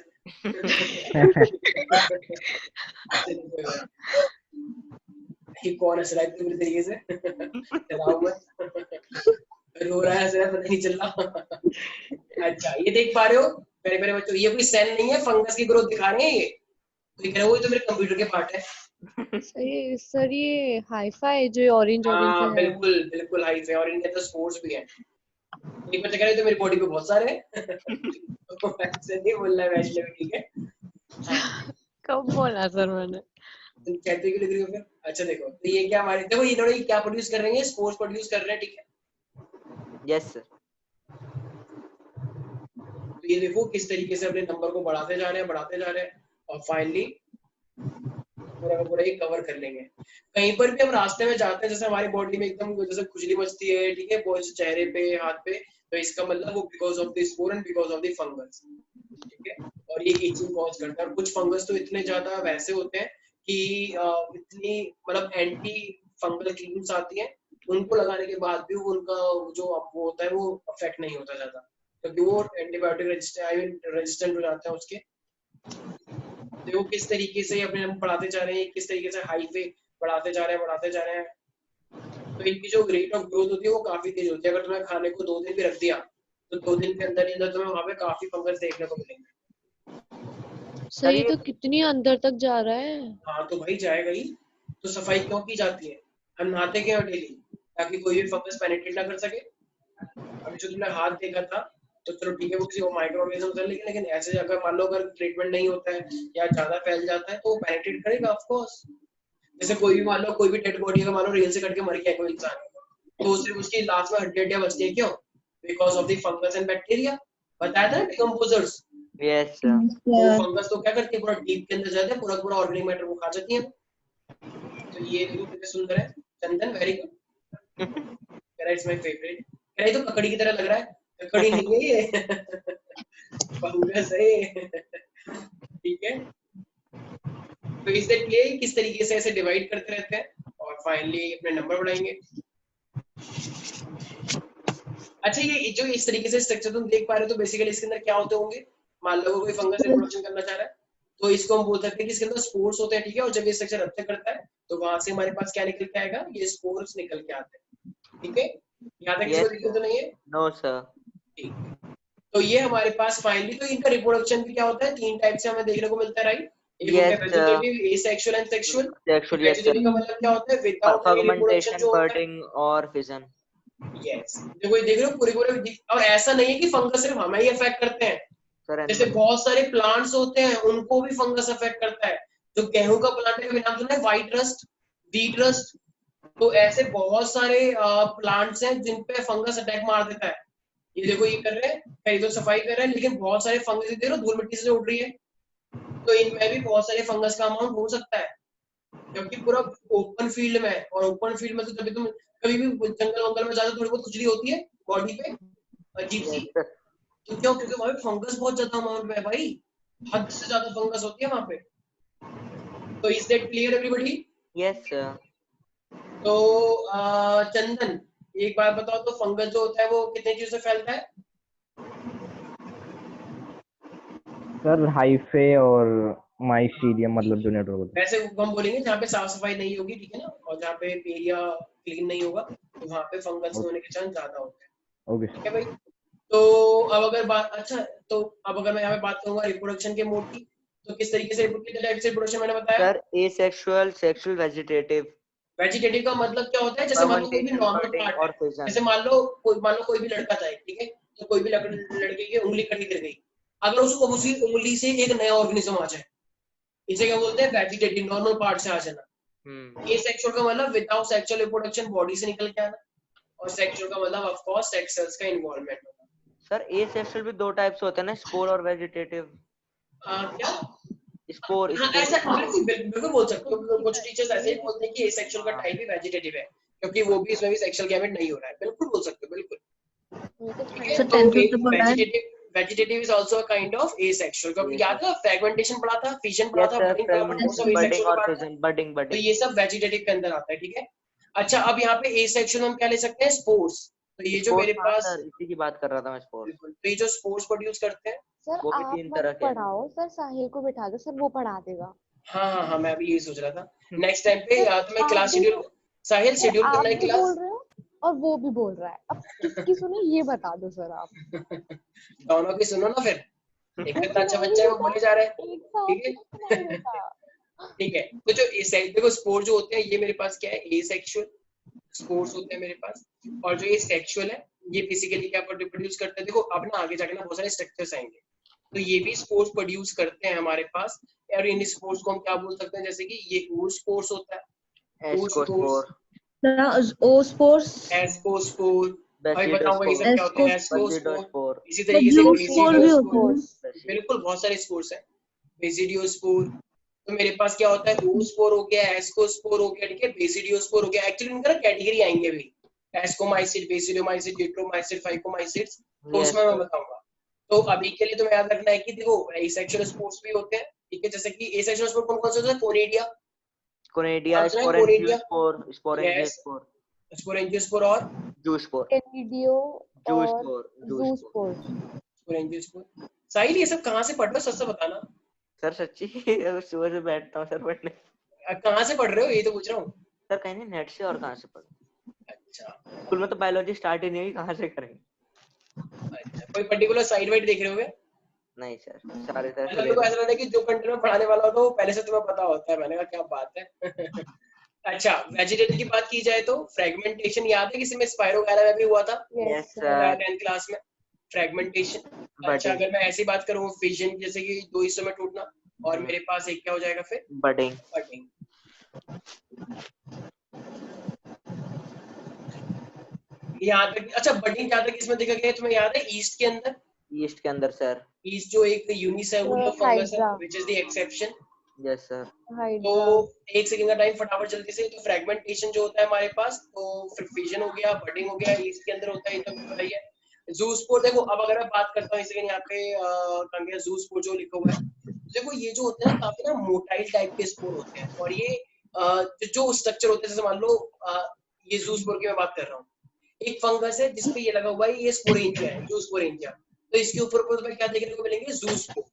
ये कौन हंस रहा है पूरी तरीके से? डराओ मत। रो रहा है, हंस रहा है, पता नहीं चल रहा। अच्छा ये देख पा रहे हो मेरे मेरे बच्चों, ये कोई सेल नहीं है, फंगस की ग्रोथ दिखा रहे हैं ये। तो ये कह रहे हो वो तो मेरे कंप्यूटर के पार्ट है। सर ये हाईफाई जो ऑरेंज ऑरेंज हाँ सा है। बिल्कुल बिल्कुल, हाइट है, और इनके अंदर स्पोर्स भी है। एक बच्चा कह रहे तो मेरी बॉडी पे बहुत सारे हैं। तो ऐसे नहीं बोलना है वैसे भी, ठीक है। हाँ, कब बोला सर मैंने? तुम कहते क्यों डिग्री हो फिर? अच्छा देखो, तो ये क्या हमारे, देखो ये लोग क्या प्रोड्यूस कर रहे हैं, स्पोर्स प्रोड्यूस कर रहे हैं, ठीक है। Yes sir. तो ये देखो किस तरीके से अपने नंबर को बढ़ाते जा रहे हैं, बढ़ाते जा रहे हैं, और फाइनली पूरा का पूरा ही कवर कर लेंगे। कहीं पर भी हम रास्ते में जाते हैं, जैसे हमारी बॉडी में एकदम जैसे खुजली मचती है, ठीक है, बहुत चेहरे पे, हाथ पे, तो इसका मतलब वो because of the spore and because of the fungus, ठीक है। और ये इचिंग कॉज करता है, और कुछ फंगस तो इतने ज्यादा वैसे होते हैं कि इतनी मतलब एंटी फंगल क्रीम्स आती हैं, उनको लगाने के बाद भी उनका जो वो होता है वो अफेक्ट नहीं होता ज्यादा, क्योंकि वो एंटीबायोटिक रेजिस्टेंट हो जाते हैं उसके। देखो किस तरीके से अपने हम बढ़ाते जा रहे हैं, किस तरीके से हाईवे बढ़ाते जा रहे हैं, बढ़ाते जा रहे हैं। तो इनकी जो रेट ऑफ ग्रोथ होती है वो काफी तेज होती है। अगर तुम्हें खाने को 2 दिन भी रख दिया तो 2 दिन के अंदर ही अंदर तुम्हें वहां पे काफी फंगस देखने को मिलेंगे। सर ये तो कितनी अंदर तक जा रहा है। हाँ तो भाई जाएगा ही, तो सफाई क्यों की जाती है? हम नहाते क्यों डेली? ताकि कोई भी फंगस पेनिट्रेट ना कर सके। अभी जो तुमने हाथ देखा था, तो चलो ठीक है वो किसी माइक्रो ऑर्गेनिज्म से, लेकिन ऐसे अगर मान लो अगर ट्रीटमेंट नहीं होता है या ज्यादा फैल जाता है तो वो पेनिट्रेट करेगा ऑफ कोर्स। जैसे कोई भी मान लो कोई भी डेड बॉडी का मान लो रेल से कट के मर गया कोई इंसान, तो सिर्फ उसकी लास्ट में हड्डियां बचती है, क्यों? Because of the fungus and bacteria. बताया था ना डिकम्पोजर्स। यस तो फंगस तो क्या करती है, पूरा डीप के अंदर जाते हैं, पूरा पूरा ऑर्गेनिक मैटर को खा जाती है। तो ये देखो कितने सुंदर है। Chandan very good, it's my favourite. ये तो ककड़ी की तरह लग रहा है, ककड़ी नहीं है ये फंगस है। ठीक है, तो इससे प्ले किस तरीके से ऐसे डिवाइड करते रहते हैं और फाइनली अपने नंबर बढ़ाएंगे। अच्छा, ये जो इस तरीके से स्ट्रक्चर तुम देख पा रहे हो, तो बेसिकली इसके अंदर क्या होते होंगे? मान लो कोई फंगस रिप्रोडक्शन करना चाह रहा है, तो इसको हम बोल सकते हैं कि इसके अंदर स्पोर्स होते हैं, ठीक है। और जब ये स्ट्रक्चर रप्चर करता है तो वहां से हमारे पास क्या निकल के आएगा, ये स्पोर्स निकल के आते हैं, ठीक है। यहाँ तक किसी को दिक्कत तो नहीं है? No sir. ठीक है, तो ये हमारे पास फाइनली, तो इनका रिप्रोडक्शन भी क्या होता है, 3 टाइप से हमें देखने को मिलता है, राइट? एक होता है vegetative, asexual and sexual. Vegetative का मतलब क्या होता है, विदाउट एनी रिप्रोडक्शन जो होता है। बर्डिंग और फिजन। यस, देखो ये देख रहे हो पूरे पूरे। और ऐसा नहीं है कि फंगस सिर्फ हमें ही अफेक्ट करते हैं, जैसे बहुत सारे प्लांट्स होते हैं उनको भी फंगस अफेक्ट करता है। जो गेहूं का प्लांट है, नाम सुना है, व्हाइट रस्ट, व्हीट रस्ट। तो ऐसे बहुत सारे प्लांट्स हैं जिन पे फंगस अटैक मार देता है। ये देखो ये कर रहे हैं, कहीं तो सफाई कर रहे हैं, लेकिन बहुत सारे फंगस देख रहे हो धूल मिट्टी से उड़ रही है, तो इनमें भी बहुत सारे फंगस का अमाउंट हो सकता है, क्योंकि पूरा ओपन फील्ड में है। और ओपन फील्ड में तो जब तुम कभी भी जंगल वंगल में जाते हो, थोड़ी बहुत खुजली होती है बॉडी पे अजीब सी, तो क्यों? क्योंकि वहां पे फंगस बहुत ज्यादा अमाउंट में है भाई, हद से ज्यादा फंगस होती है वहां पे। तो is that clear everybody? Yes sir. तो चंदन एक बात बताओ, तो फंगस जो होता है वो कितने चीजों से फैलता है? सर हाइफे और माइसीडियम, मतलब जो नेटवर्क होता वैसे हम बोलेंगे जहाँ पे साफ सफाई नहीं होगी, ठीक है ना, और जहाँ पे एरिया क्लीन नहीं होगा, तो वहाँ पे फंगस होने के चांस ज्यादा होते हैं, है। ओके ठीक है भाई। तो अब अगर बात, अच्छा तो अब अगर मैं यहाँ पे बात करूंगा रिप्रोडक्शन के मोड की, तो किस तरीके से रिप्रोडक्शन मैंने बताया sir asexual, sexual, vegetative. Vegetative का मतलब क्या होता है, जैसे मान लो कोई भी नॉर्मल पार्ट है, और फिजन। जैसे मान लो कोई भी लड़का था, ठीक है, तो कोई भी लड़के की उंगली कटी गिर गई, अगर उसको उसी उंगली से एक नया ऑर्गेनिज्म आ जाए, इसे क्या बोलते हैं, वेजिटेटिव, नॉर्मल पार्ट से आ जाना। ये सेक्सुअल का मतलब विदाउट सेक्सुअल रिप्रोडक्शन बॉडी से निकल के आना, और सेक्सुअल का मतलब ऑफ कोर्स सेक्स सेल्स का इन्वॉल्वमेंट होना। सर एसेक्सुअल भी 2 टाइप्स होते हैं ना, स्पोर और वेजिटेटिव। क्या? स्पोर हाँ, ऐसा बिल्कुल बोल सकते हो। कुछ टीचर्स ऐसे ही बोलते हैं कि एसेक्सुअल का टाइप ही वेजिटेटिव है, क्योंकि वो भी इसमें भी सेक्सुअल गैमेट नहीं हो रहा है। बिल्कुल बोल सकते हो, बिल्कुल। ठीक है, सर तो 10th में पढ़ा है। Vegetative is also a kind of asexual. क्योंकि याद है फ्रेगमेंटेशन पढ़ा था, फिजन पढ़ा यस था, सर, बडिंग पढ़ा था, वो सब बर्डिंग एसेक्सुअल और का पार्ट है। फिजन, बर्डिंग तो ये सब वेजिटेटिव के अंदर आता है, ठीक है। अच्छा, अब यहाँ पे एसेक्सुअल हम क्या ले सकते हैं, स्पोर्स। तो ये जो मेरे पास, सर इसी की बात कर रहा था मैं, स्पोर। बिल्कुल, तो ये जो स्पोर्स प्रोड्यूस करते हैं, सर वो भी आप 3 मत तरह के हैं। पढ़ाओ सर, साहिल को बिठा दो सर, वो पढ़ा देगा। हाँ, मैं अभी यही सोच रहा था। नेक्स्ट टाइम पे सर तुम्हें आप क्लास भी शेड्यूल, साहिल सर शेड्यूल आप करना है भी क्लास। बोल रहे हो और वो भी बोल रहा है, अब किसकी सुने ये बता दो सर आप। दोनों की सुनो ना फिर, एक वो इतना अच्छा सुनाई बच्चा है वो देता, बोले जा रहे हैं, एक साथ ठीक है। में सुनाई देता। ठीक है, तो जो देखो स्पोर जो होते हैं, ये मेरे पास क्या है, एसेक्सुअल स्पोर्स होते हैं मेरे पास। और जो ये सेक्सुअल है, ये बेसिकली क्या प्रोड्यूस करते हैं, देखो अब ना आगे जाके ना बहुत सारे स्ट्रक्चर्स आएंगे, तो ये भी स्पोर्स प्रोड्यूस करते हैं हमारे पास। और इन स्पोर्स को हम क्या बोल सकते हैं, जैसे कि ये ओ स्पोर्स होता है, ओ स्पोर्स, ओस्पोर्स, एस्कोस्पोर। भाई बताओ ये सब क्या होते हैं, एस्कोस्पोर। बेसिडोस्पोर। इसी तरीके से ब्लूस्पोर भी होता है। बेसिडियोस्पोर, बिल्कुल बहुत सारे स्पोर्स हैं, बेसिडियोस्पोर। तो मेरे पास क्या होता है, ओस्पोर हो गया, एस्कोस्पोर हो गया, ठीक है, बेसिडियोस्पोर हो गया। एक्चुअली इनका कैटेगरी आएंगे अभी, एस्कोमाइसिड, बेसिडियोमाइसिड, डिट्रोमाइसिड, फाइकोमाइसिड, तो उसमें मैं बताऊंगा। तो अभी के लिए तुम्हें याद रखना है कि देखो एसेक्सुअल स्पोर्स भी होते हैं, ठीक है, जैसे कि एसेक्सुअल स्पोर्स कौन कौन से होते हैं, conidia, conidia, conidia, sporangiospore, sporangiospore, sporangiospore और जूस्पोर, कैनिडियो और जूस्पोर, जूस्पोर। जूस्पोर। स्पोरेंजियोस्पोर। साहिल ये सब कहाँ से पढ़ रहे हो, सच से बताना। सर सच्ची सुबह से बैठता हूँ सर पढ़ने। कहाँ से पढ़ रहे हो, ये तो पूछ रहा हूँ। सर कहीं नहीं, नेट से, और कहाँ से पढ़। अच्छा, स्कूल में तो बायोलॉजी स्टार्ट ही नहीं हुई, कहाँ से करेंगे। अच्छा, कोई पर्टिकुलर साइड वाइड देख रहे होगे? नहीं सर, सारे तरह मतलब तुमको ऐसा लगता है कि जो कंटेंट में पढ़ाने वाला होता है वो पहले से तुम्हें पता होता है। मैंने कहा क्या बात है। अच्छा, वेजिटेटिव की बात की जाए तो फ्रेगमेंटेशन याद है किसी में, स्पाइरो वगैरह में भी हुआ था यस सर। 10th क्लास में, फ्रेगमेंटेशन। अच्छा, अगर मैं ऐसी बात करूँ फिजन, जैसे कि 2 हिस्सों में टूटना, और मेरे पास एक क्या हो जाएगा फिर, बडिंग। बडिंग। यहाँ तक अच्छा बडिंग यहाँ तक इसमें देखा गया है, तुम्हें याद है ईस्ट के अंदर, ईस्ट के अंदर सर। ईस्ट जो एक यूनिसेलुलर फंगस है hydra. Which is the exception. Yes sir. तो हाइड्रा। 1 सेकंड का टाइम फटाफट जल्दी से। तो फ्रेगमेंटेशन जो होता है हमारे पास, तो फिजन हो गया, बडिंग हो गया, ईस्ट के अंदर होता है, ये तो पता ही है। ज़ूस्पोर देखो, अब अगर मैं बात करता हूँ 1 सेकंड यहाँ पे कहाँ गया ज़ूस्पोर जो लिखा हुआ है, देखो ये जो होते हैं ना काफी ना मोटाइल टाइप के स्पोर होते हैं, और ये जो स्ट्रक्चर होते हैं, जैसे मान लो ये ज़ूस्पोर की मैं बात कर रहा हूँ, एक फंगस है जिसपे ये लगा हुआ है, ये स्पोरेंजिया है, ज़ूस्पोरेंजिया। तो इसके ऊपर तुम्हें क्या देखने को मिलेंगे, ज़ूस्पोर,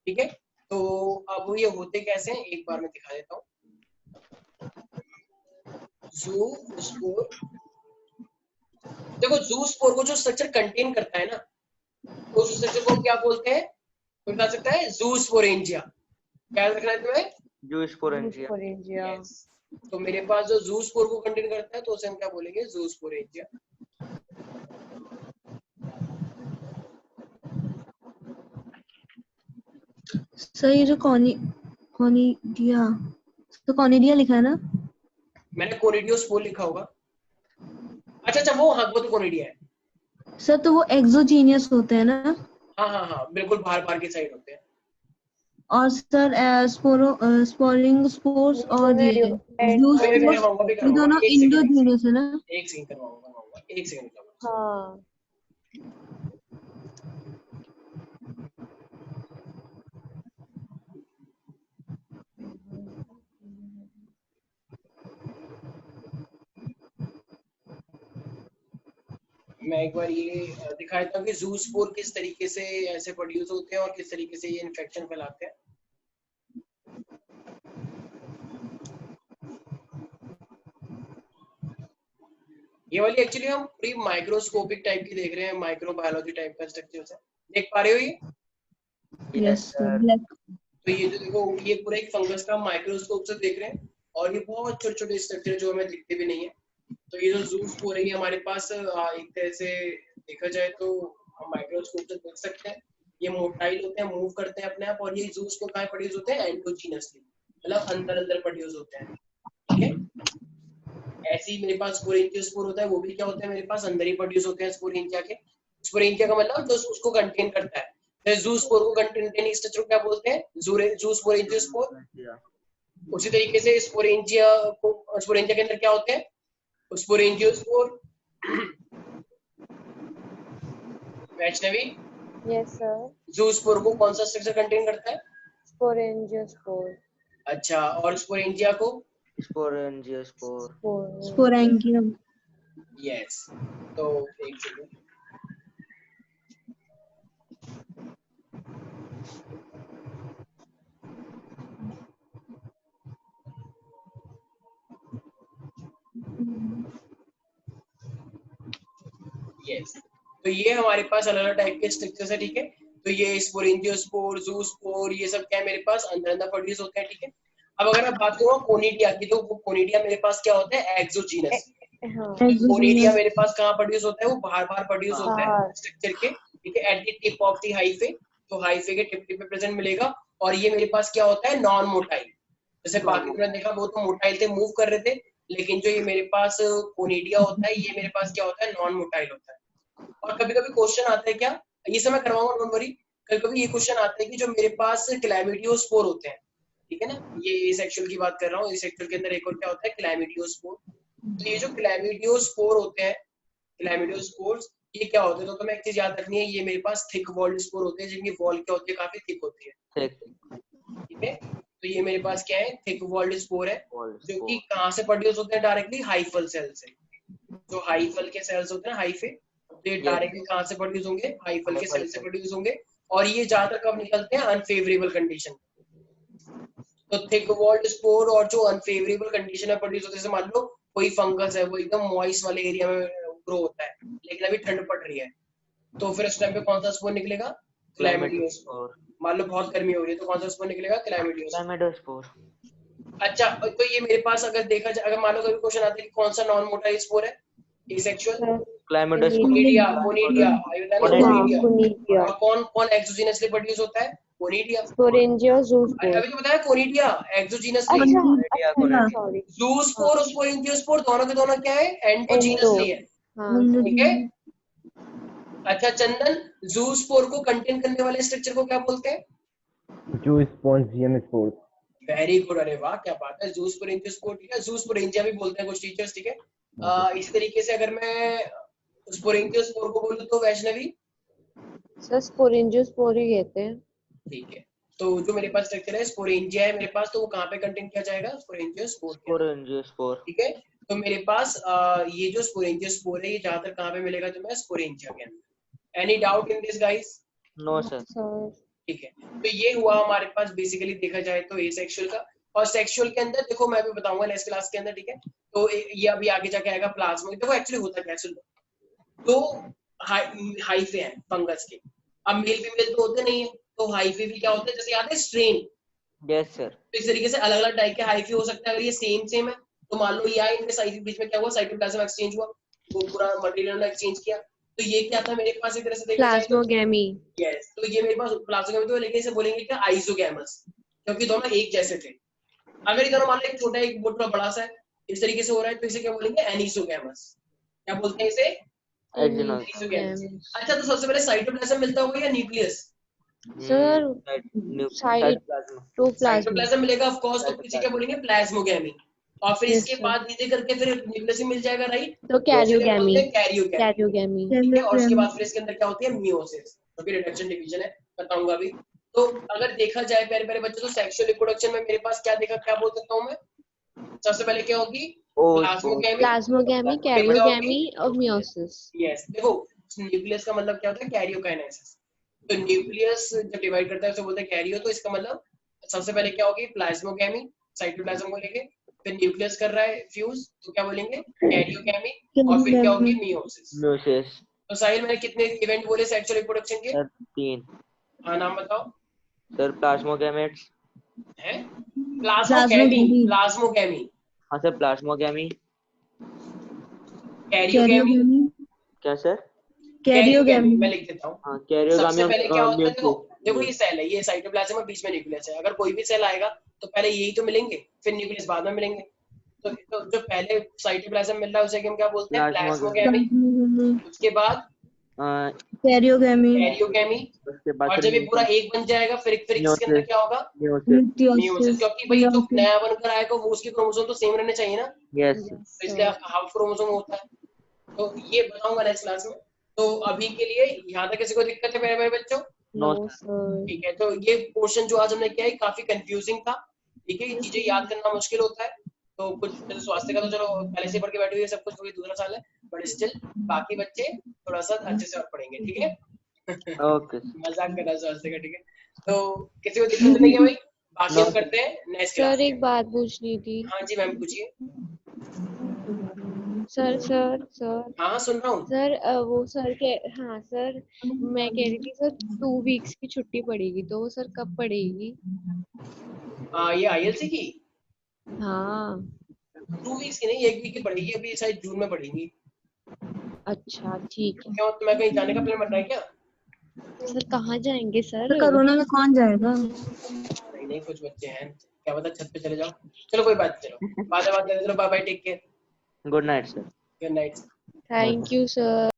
ठीक है। तो अब ये होते कैसे हैं एक बार मैं दिखा देता हूँ। ज़ूस्पोर, देखो ज़ूस्पोर को जो स्ट्रक्चर कंटेन करता है ना, तो उस स्ट्रक्चर को हम क्या बोलते हैं, कोई बता सकता है, ज़ूस्पोरेंजिया। क्या रखना है तुम्हें, ज़ूस्पोरेंजिया। ज़ूस्पोरेंजिया। yes. तो मेरे पास जो ज़ूस्पोर को कंटेन करता है तो उसे हम क्या बोलेंगे, ज़ूस्पोरेंजिया। सर ये जो कॉनिडिया, तो कॉनिडिया लिखा है ना? मैंने कोनिडियोस्पोर लिखा होगा। अच्छा वो हाँ, वो तो कोनिडिया है। सर तो वो एक्सोजीनियस होते हैं ना? हाँ बिल्कुल, बाहर बाहर की साइड होते हैं। और सर स्पोरिंग स्पोर्स और ये यूज अभी स्पोर्स, करवाऊंगा, अभी ये करवाऊंगा, दोनों एक सेकंड, इंडोजीनियस है ना? एक सेकंड करवाऊंगा, एक सेकंड। हाँ। मैं एक बार ये दिखा देता हूँ कि ज़ूस्पोर किस तरीके से ऐसे प्रोड्यूस होते हैं और किस तरीके से ये इन्फेक्शन फैलाते हैं। ये वाली एक्चुअली हम पूरी माइक्रोस्कोपिक टाइप की देख रहे हैं, माइक्रोबायोलॉजी टाइप का स्ट्रक्चर है, देख पा रहे हो ये? Yes sir. तो ये जो देखो, ये पूरा एक फंगस का माइक्रोस्कोप से देख रहे हैं, और ये बहुत छोटे छोटे स्ट्रक्चर जो हमें दिखते भी नहीं है। तो ये जो ज़ूस्पोर है, ये हमारे पास एक तरह से देखा जाए तो हम माइक्रोस्कोप से देख सकते हैं। ये मोटाइल होते हैं, मूव करते हैं अपने आप, और ये ज़ूस्पोर कहाँ प्रोड्यूस होते हैं, एंडोजीनसली, मतलब अंदर अंदर प्रोड्यूस होते हैं, ठीक है। ऐसे ही मेरे पास स्पोरेंजियोस्पोर होता है, वो भी क्या होता है मेरे पास, अंदर ही प्रोड्यूस होते हैं स्पोरेंजिया के। स्पोरेंजिया का मतलब जो उसको कंटेन करता है। ज़ूस्पोर को कंटेनिंग स्ट्रक्चर क्या बोलते हैं, ज़ूस्पोरेंजियोस्पोर। उसी तरीके से स्पोरेंजिया के अंदर क्या होते हैं, sporangiospore. Vaishnavi, yes sir. Zoospore को कौन सा स्ट्रक्चर कंटेन करता है? स्पोरेंजियोस्पोर। अच्छा, और स्पोरेंजिया को? स्पोरेंजियोस्पोर। स्पोरेंजियम। यस। तो एक सेकंड, यस। तो ये हमारे पास अलग अलग टाइप के स्ट्रक्चर्स है, ठीक है। तो ये स्पोरेंजियोस्पोर, ज़ूस्पोर, ये सब क्या है मेरे पास, अंदर अंदर प्रोड्यूस होते हैं, ठीक है। अब अगर मैं बात करूँ कोनिडिया की, तो कोनिडिया मेरे पास क्या होता है, एक्सोजीनस। हाँ। कोनिडिया मेरे पास कहाँ प्रोड्यूस होता है, वो बाहर बाहर प्रोड्यूस होता है बाहर। स्ट्रक्चर के, ठीक है, at the tip of the hyphae. तो हाइफे के टिप पे प्रेजेंट मिलेगा। और ये मेरे पास क्या होता है, नॉन मोटाइल। जैसे बाकी मैंने देखा वो तो मोटाइल थे, मूव कर रहे थे, लेकिन जो ये मेरे पास कोनिडिया होता है, ये मेरे पास क्या होता है, नॉन मोटाइल होता है। और कभी कभी क्वेश्चन आता है, क्या ये सब मैं करवाऊंगा, डोंट वरी। कभी कभी ये क्वेश्चन आता है कि जो मेरे पास क्लैमिडियोस्पोर होते हैं, ठीक है ना, ये एसेक्सुअल की बात कर रहा हूँ, एसेक्सुअल के अंदर एक और क्या होता है, क्लैमिडियोस्पोर। तो ये जो क्लैमिडियोस्पोर होते हैं, क्लैमिडियोस्पोर्स, ये क्या होते हैं, तो तुम्हें एक चीज याद रखनी है, ये मेरे पास थिक वॉल्ड स्पोर होते हैं, जिनकी वॉल क्या होती है, काफी थिक होती है, ठीक है। तो ये मेरे पास क्या है, थिक वॉल्ड स्पोर है, जो कि कहाँ से प्रोड्यूस होते हैं, डायरेक्टली हाइफल सेल से। जो हाइफल के सेल्स होते हैं, हाइफे, तो ये डायरेक्टली कहाँ से प्रोड्यूस होंगे, हाइफल के सेल से प्रोड्यूस होंगे। और ये ज्यादातर कब निकलते हैं, अनफेवरेबल कंडीशन। तो थिक वॉल्ड स्पोर और जो अनफेवरेबल कंडीशन में प्रोड्यूस होते हैं, जैसे मान लो कोई फंगस है, वो एकदम मॉइस्ट वाले एरिया में ग्रो होता है, लेकिन अभी ठंड पड़ रही है, तो फिर उस टाइम पे कौन सा स्पोर निकलेगा, क्लैमिडियोस्पोर। मान लो बहुत गर्मी हो रही है, तो कौन सा स्पोर निकलेगा, क्लैमिडियोस्पोर। अच्छा, तो ये मेरे पास अगर देखा जाए, अगर मान लो कभी क्वेश्चन आता है कि कौन सा नॉन मोटाइल स्पोर है, एसेक्सुअल, कोनिडिया, कोनिडिया। और कौन कौन एक्सोजीनसली प्रोड्यूस होता है, कोनिडिया। स्पोरेंजियो, ज़ूस्पोर। अभी तो बताया कोनिडिया एक्सोजीनसली। अच्छा, सॉरी। ज़ूस्पोर और स्पोरेंजियोस्पोर दोनों के दोनों क्या है, एंडोजीनसली है। हाँ ठीक है। अच्छा चंदन, ज़ूस्पोर को कंटेन करने वाले स्ट्रक्चर को क्या बोलते हैं? जूस्पोरेंजियम स्पोर्स। वेरी गुड, अरे वाह क्या बात है, ज़ूस्पोरेंजियम, ठीक है, ज़ूस्पोरेंजिया भी बोलते हैं कुछ टीचर्स, ठीक है। इसी तरीके से अगर मैं स्पोरेंजियोस्पोर को बोलूं तो वैष्णवी, सर स्पोरेंजियोस्पोर ही कहते हैं। ठीक है। तो जो मेरे पास स्ट्रक्चर है स्पोरेंजिया है मेरे पास, तो वो कहाँ पे कंटेन किया जाएगा? स्पोरेंजियोस्पोर के अंदर, स्पोरेंजियोस्पोर। ठीक है। तो मेरे पास ये जो स्पोरेंजियोस्पोर है ये ज्यादातर कहाँ पे मिलेगा तुम्हें? स्पोरेंजिया के अंदर। Any doubt in this guys? No sir. Sir ठीक है। तो ये हुआ हमारे पास बेसिकली देखा जाए तो एसेक्सुअल का। और सेक्सुअल के अंदर देखो मैं भी बताऊंगा नेक्स्ट क्लास के अंदर, ठीक है। तो ये अभी आगे जाके आएगा प्लाज्मा। देखो एक्चुअली होता क्या है, सुनो। तो हाइफे हैं फंगस के। अब मेल फीमेल तो होते नहीं है, तो हाइफे भी क्या होते हैं, जैसे याद है स्ट्रेन। Yes sir. तो इस तरीके से अलग अलग टाइप के हाइफे हो सकते हैं। अगर ये सेम है तो मान लो ये इनके साइड बीच में क्या हुआ, साइटोप्लाज्म एक्सचेंज हुआ, वो पूरा मटेरियल एक्सचेंज किया। तो ये क्या था मेरे पास एक तरह से देखा जाए तो, प्लाज्मोगेमी। यस, तो ये मेरे पास प्लाज्मोगेमी तो, लेकिन इसे बोलेंगे क्या? आइसोगैमस, क्योंकि दोनों एक जैसे थे। अगर इधर मान लो एक छोटा एक बहुत बड़ा सा है, इस तरीके से हो रहा है, तो इसे क्या बोलेंगे? एनिसोगैमस। क्या बोलते हैं इसे? एडिनोस। एनिसोगैमस। अच्छा तो सबसे पहले साइटोप्लाज्म मिलता होगा या nucleus? Sir cytoplasm. Cytoplasm. Cytoplasm मिलेगा ऑफ कोर्स, तो इसे क्या साइटोप्लाज्म। बोलेंगे? प्लाज्मोगैमी। और फिर यस इसके सर। बाद धीरे करके फिर न्यूक्लियस ही मिल जाएगा, राइट? तो तो उसे क्या कैरियोगेमी। बोलते हैं? Karyogamy, karyogamy. ठीक है। और उसके बाद फिर इसके अंदर क्या होती है? मियोसिस, तो फिर रिडक्शन डिवीजन है, बताऊंगा अभी। तो अगर देखा जाए प्यारे प्यारे बच्चों, तो सेक्सुअल रिप्रोडक्शन में मेरे पास क्या देखा, क्या बोल सकता हूँ मैं? सबसे पहले क्या होगी? ओस। प्लाज्मोगैमी। प्लाज्मोगेमी, फिर क्या होगी? कैरियोगेमी और मियोसिस। यस, देखो न्यूक्लियस का मतलब क्या होता है? कैरियोकाइनेसिस। तो न्यूक्लियस जब डिवाइड करता है उसे बोलते हैं कैरियो। तो इसका मतलब सबसे पहले क्या होगी? प्लाज्मोगैमी, साइटोप्लाज्म को लेके। फिर न्यूक्लियस कर रहा है फ्यूज, तो क्या बोलेंगे? कैरियोगैमी। और फिर क्या होगी? मियोसिस। म्यूसिस। तो साहिल मैंने कितने इवेंट बोले सेक्सुअल रिप्रोडक्शन के? सर 3। हाँ नाम बताओ। सर प्लाज्मोगैमेट्स। है प्लाज्मोगैमी, प्लाज्मोगेमी, प्लाज्मोगैमी, हाँ सर प्लाज्मोगैमी। कैरियोगैमी, कैरियोगेमी, क्या सर? Karyogamy karyogamy. मैं लिख देता हूँ। हाँ कैरियोगामी सबसे पहले क्या और होता है? देखो देखो, ये म्यूसिस। सेल है, ये साइटोप्लाज्म है, बीच में न्यूक्लियस है। अगर कोई भी सेल आएगा तो पहले यही तो मिलेंगे, फिर न्यूक्लियस बाद में मिलेंगे। तो जो पहले साइटोप्लाज्म मिल रहा है उसे हम क्या बोलते हैं? प्लाज्मोगैमी। प्लाज्मोगैमी। प्लाज्मोगेमी, उसके बाद कैरियोगेमी, कैरियोगैमी। उसके बाद और फिर जब ये पूरा एक बन जाएगा फिर इसके अंदर म्यूसिस। क्या होगा? म्यूसिस। मियोसिस, मियोसिस, क्योंकि भाई जो मियोसिस। नया बनकर आएगा वो उसके क्रोमोसोम तो सेम रहने चाहिए ना, यस। तो इसलिए हाफ क्रोमोसोम होता है। तो ये बताऊंगा नेक्स्ट क्लास में। तो अभी के लिए यहाँ तक किसी को दिक्कत है मेरे मेरे बच्चों? No no sir. सर। ठीक है। तो ये पोर्शन जो आज हमने किया है काफी कंफ्यूजिंग था, ठीक है। ये चीजें याद करना मुश्किल होता है। तो कुछ जैसे स्वास्थ्य का तो चलो पहले से पढ़ के बैठे हुए सब कुछ, क्योंकि दूसरा साल है, बट स्टिल बाकी बच्चे थोड़ा सा अच्छे से और पढ़ेंगे, ठीक है। ओके। मजाक कर रहा है स्वास्थ्य का, ठीक है। तो किसी को दिक्कत नहीं है भाई? बाकी नो हम सर। करते हैं नेक्स्ट क्लास सर में। एक बात पूछनी थी। हाँ जी मैम पूछिए। सर सर सर हाँ हाँ सुन रहा हूँ। सर वो सर के, हाँ सर, मैं कह रही थी सर 2 वीक्स की छुट्टी पड़ेगी, तो वो सर कब पड़ेगी? ये आईएलसी की हाँ। 2 वीक्स की नहीं, 1 वीक की पड़ेगी, अभी शायद जून में पड़ेगी। अच्छा ठीक है। क्यों, तुम्हें कहीं जाने का प्लान बन रहा है क्या? सर कहाँ जाएंगे तो सर? कोरोना में कौन जाएगा? नहीं नहीं, कुछ बच्चे हैं, क्या पता छत पे चले जाओ। चलो कोई बात नहीं, चलो बाद में बात करें। चलो bye bye, take care, good night sir. Good night. Thank you sir.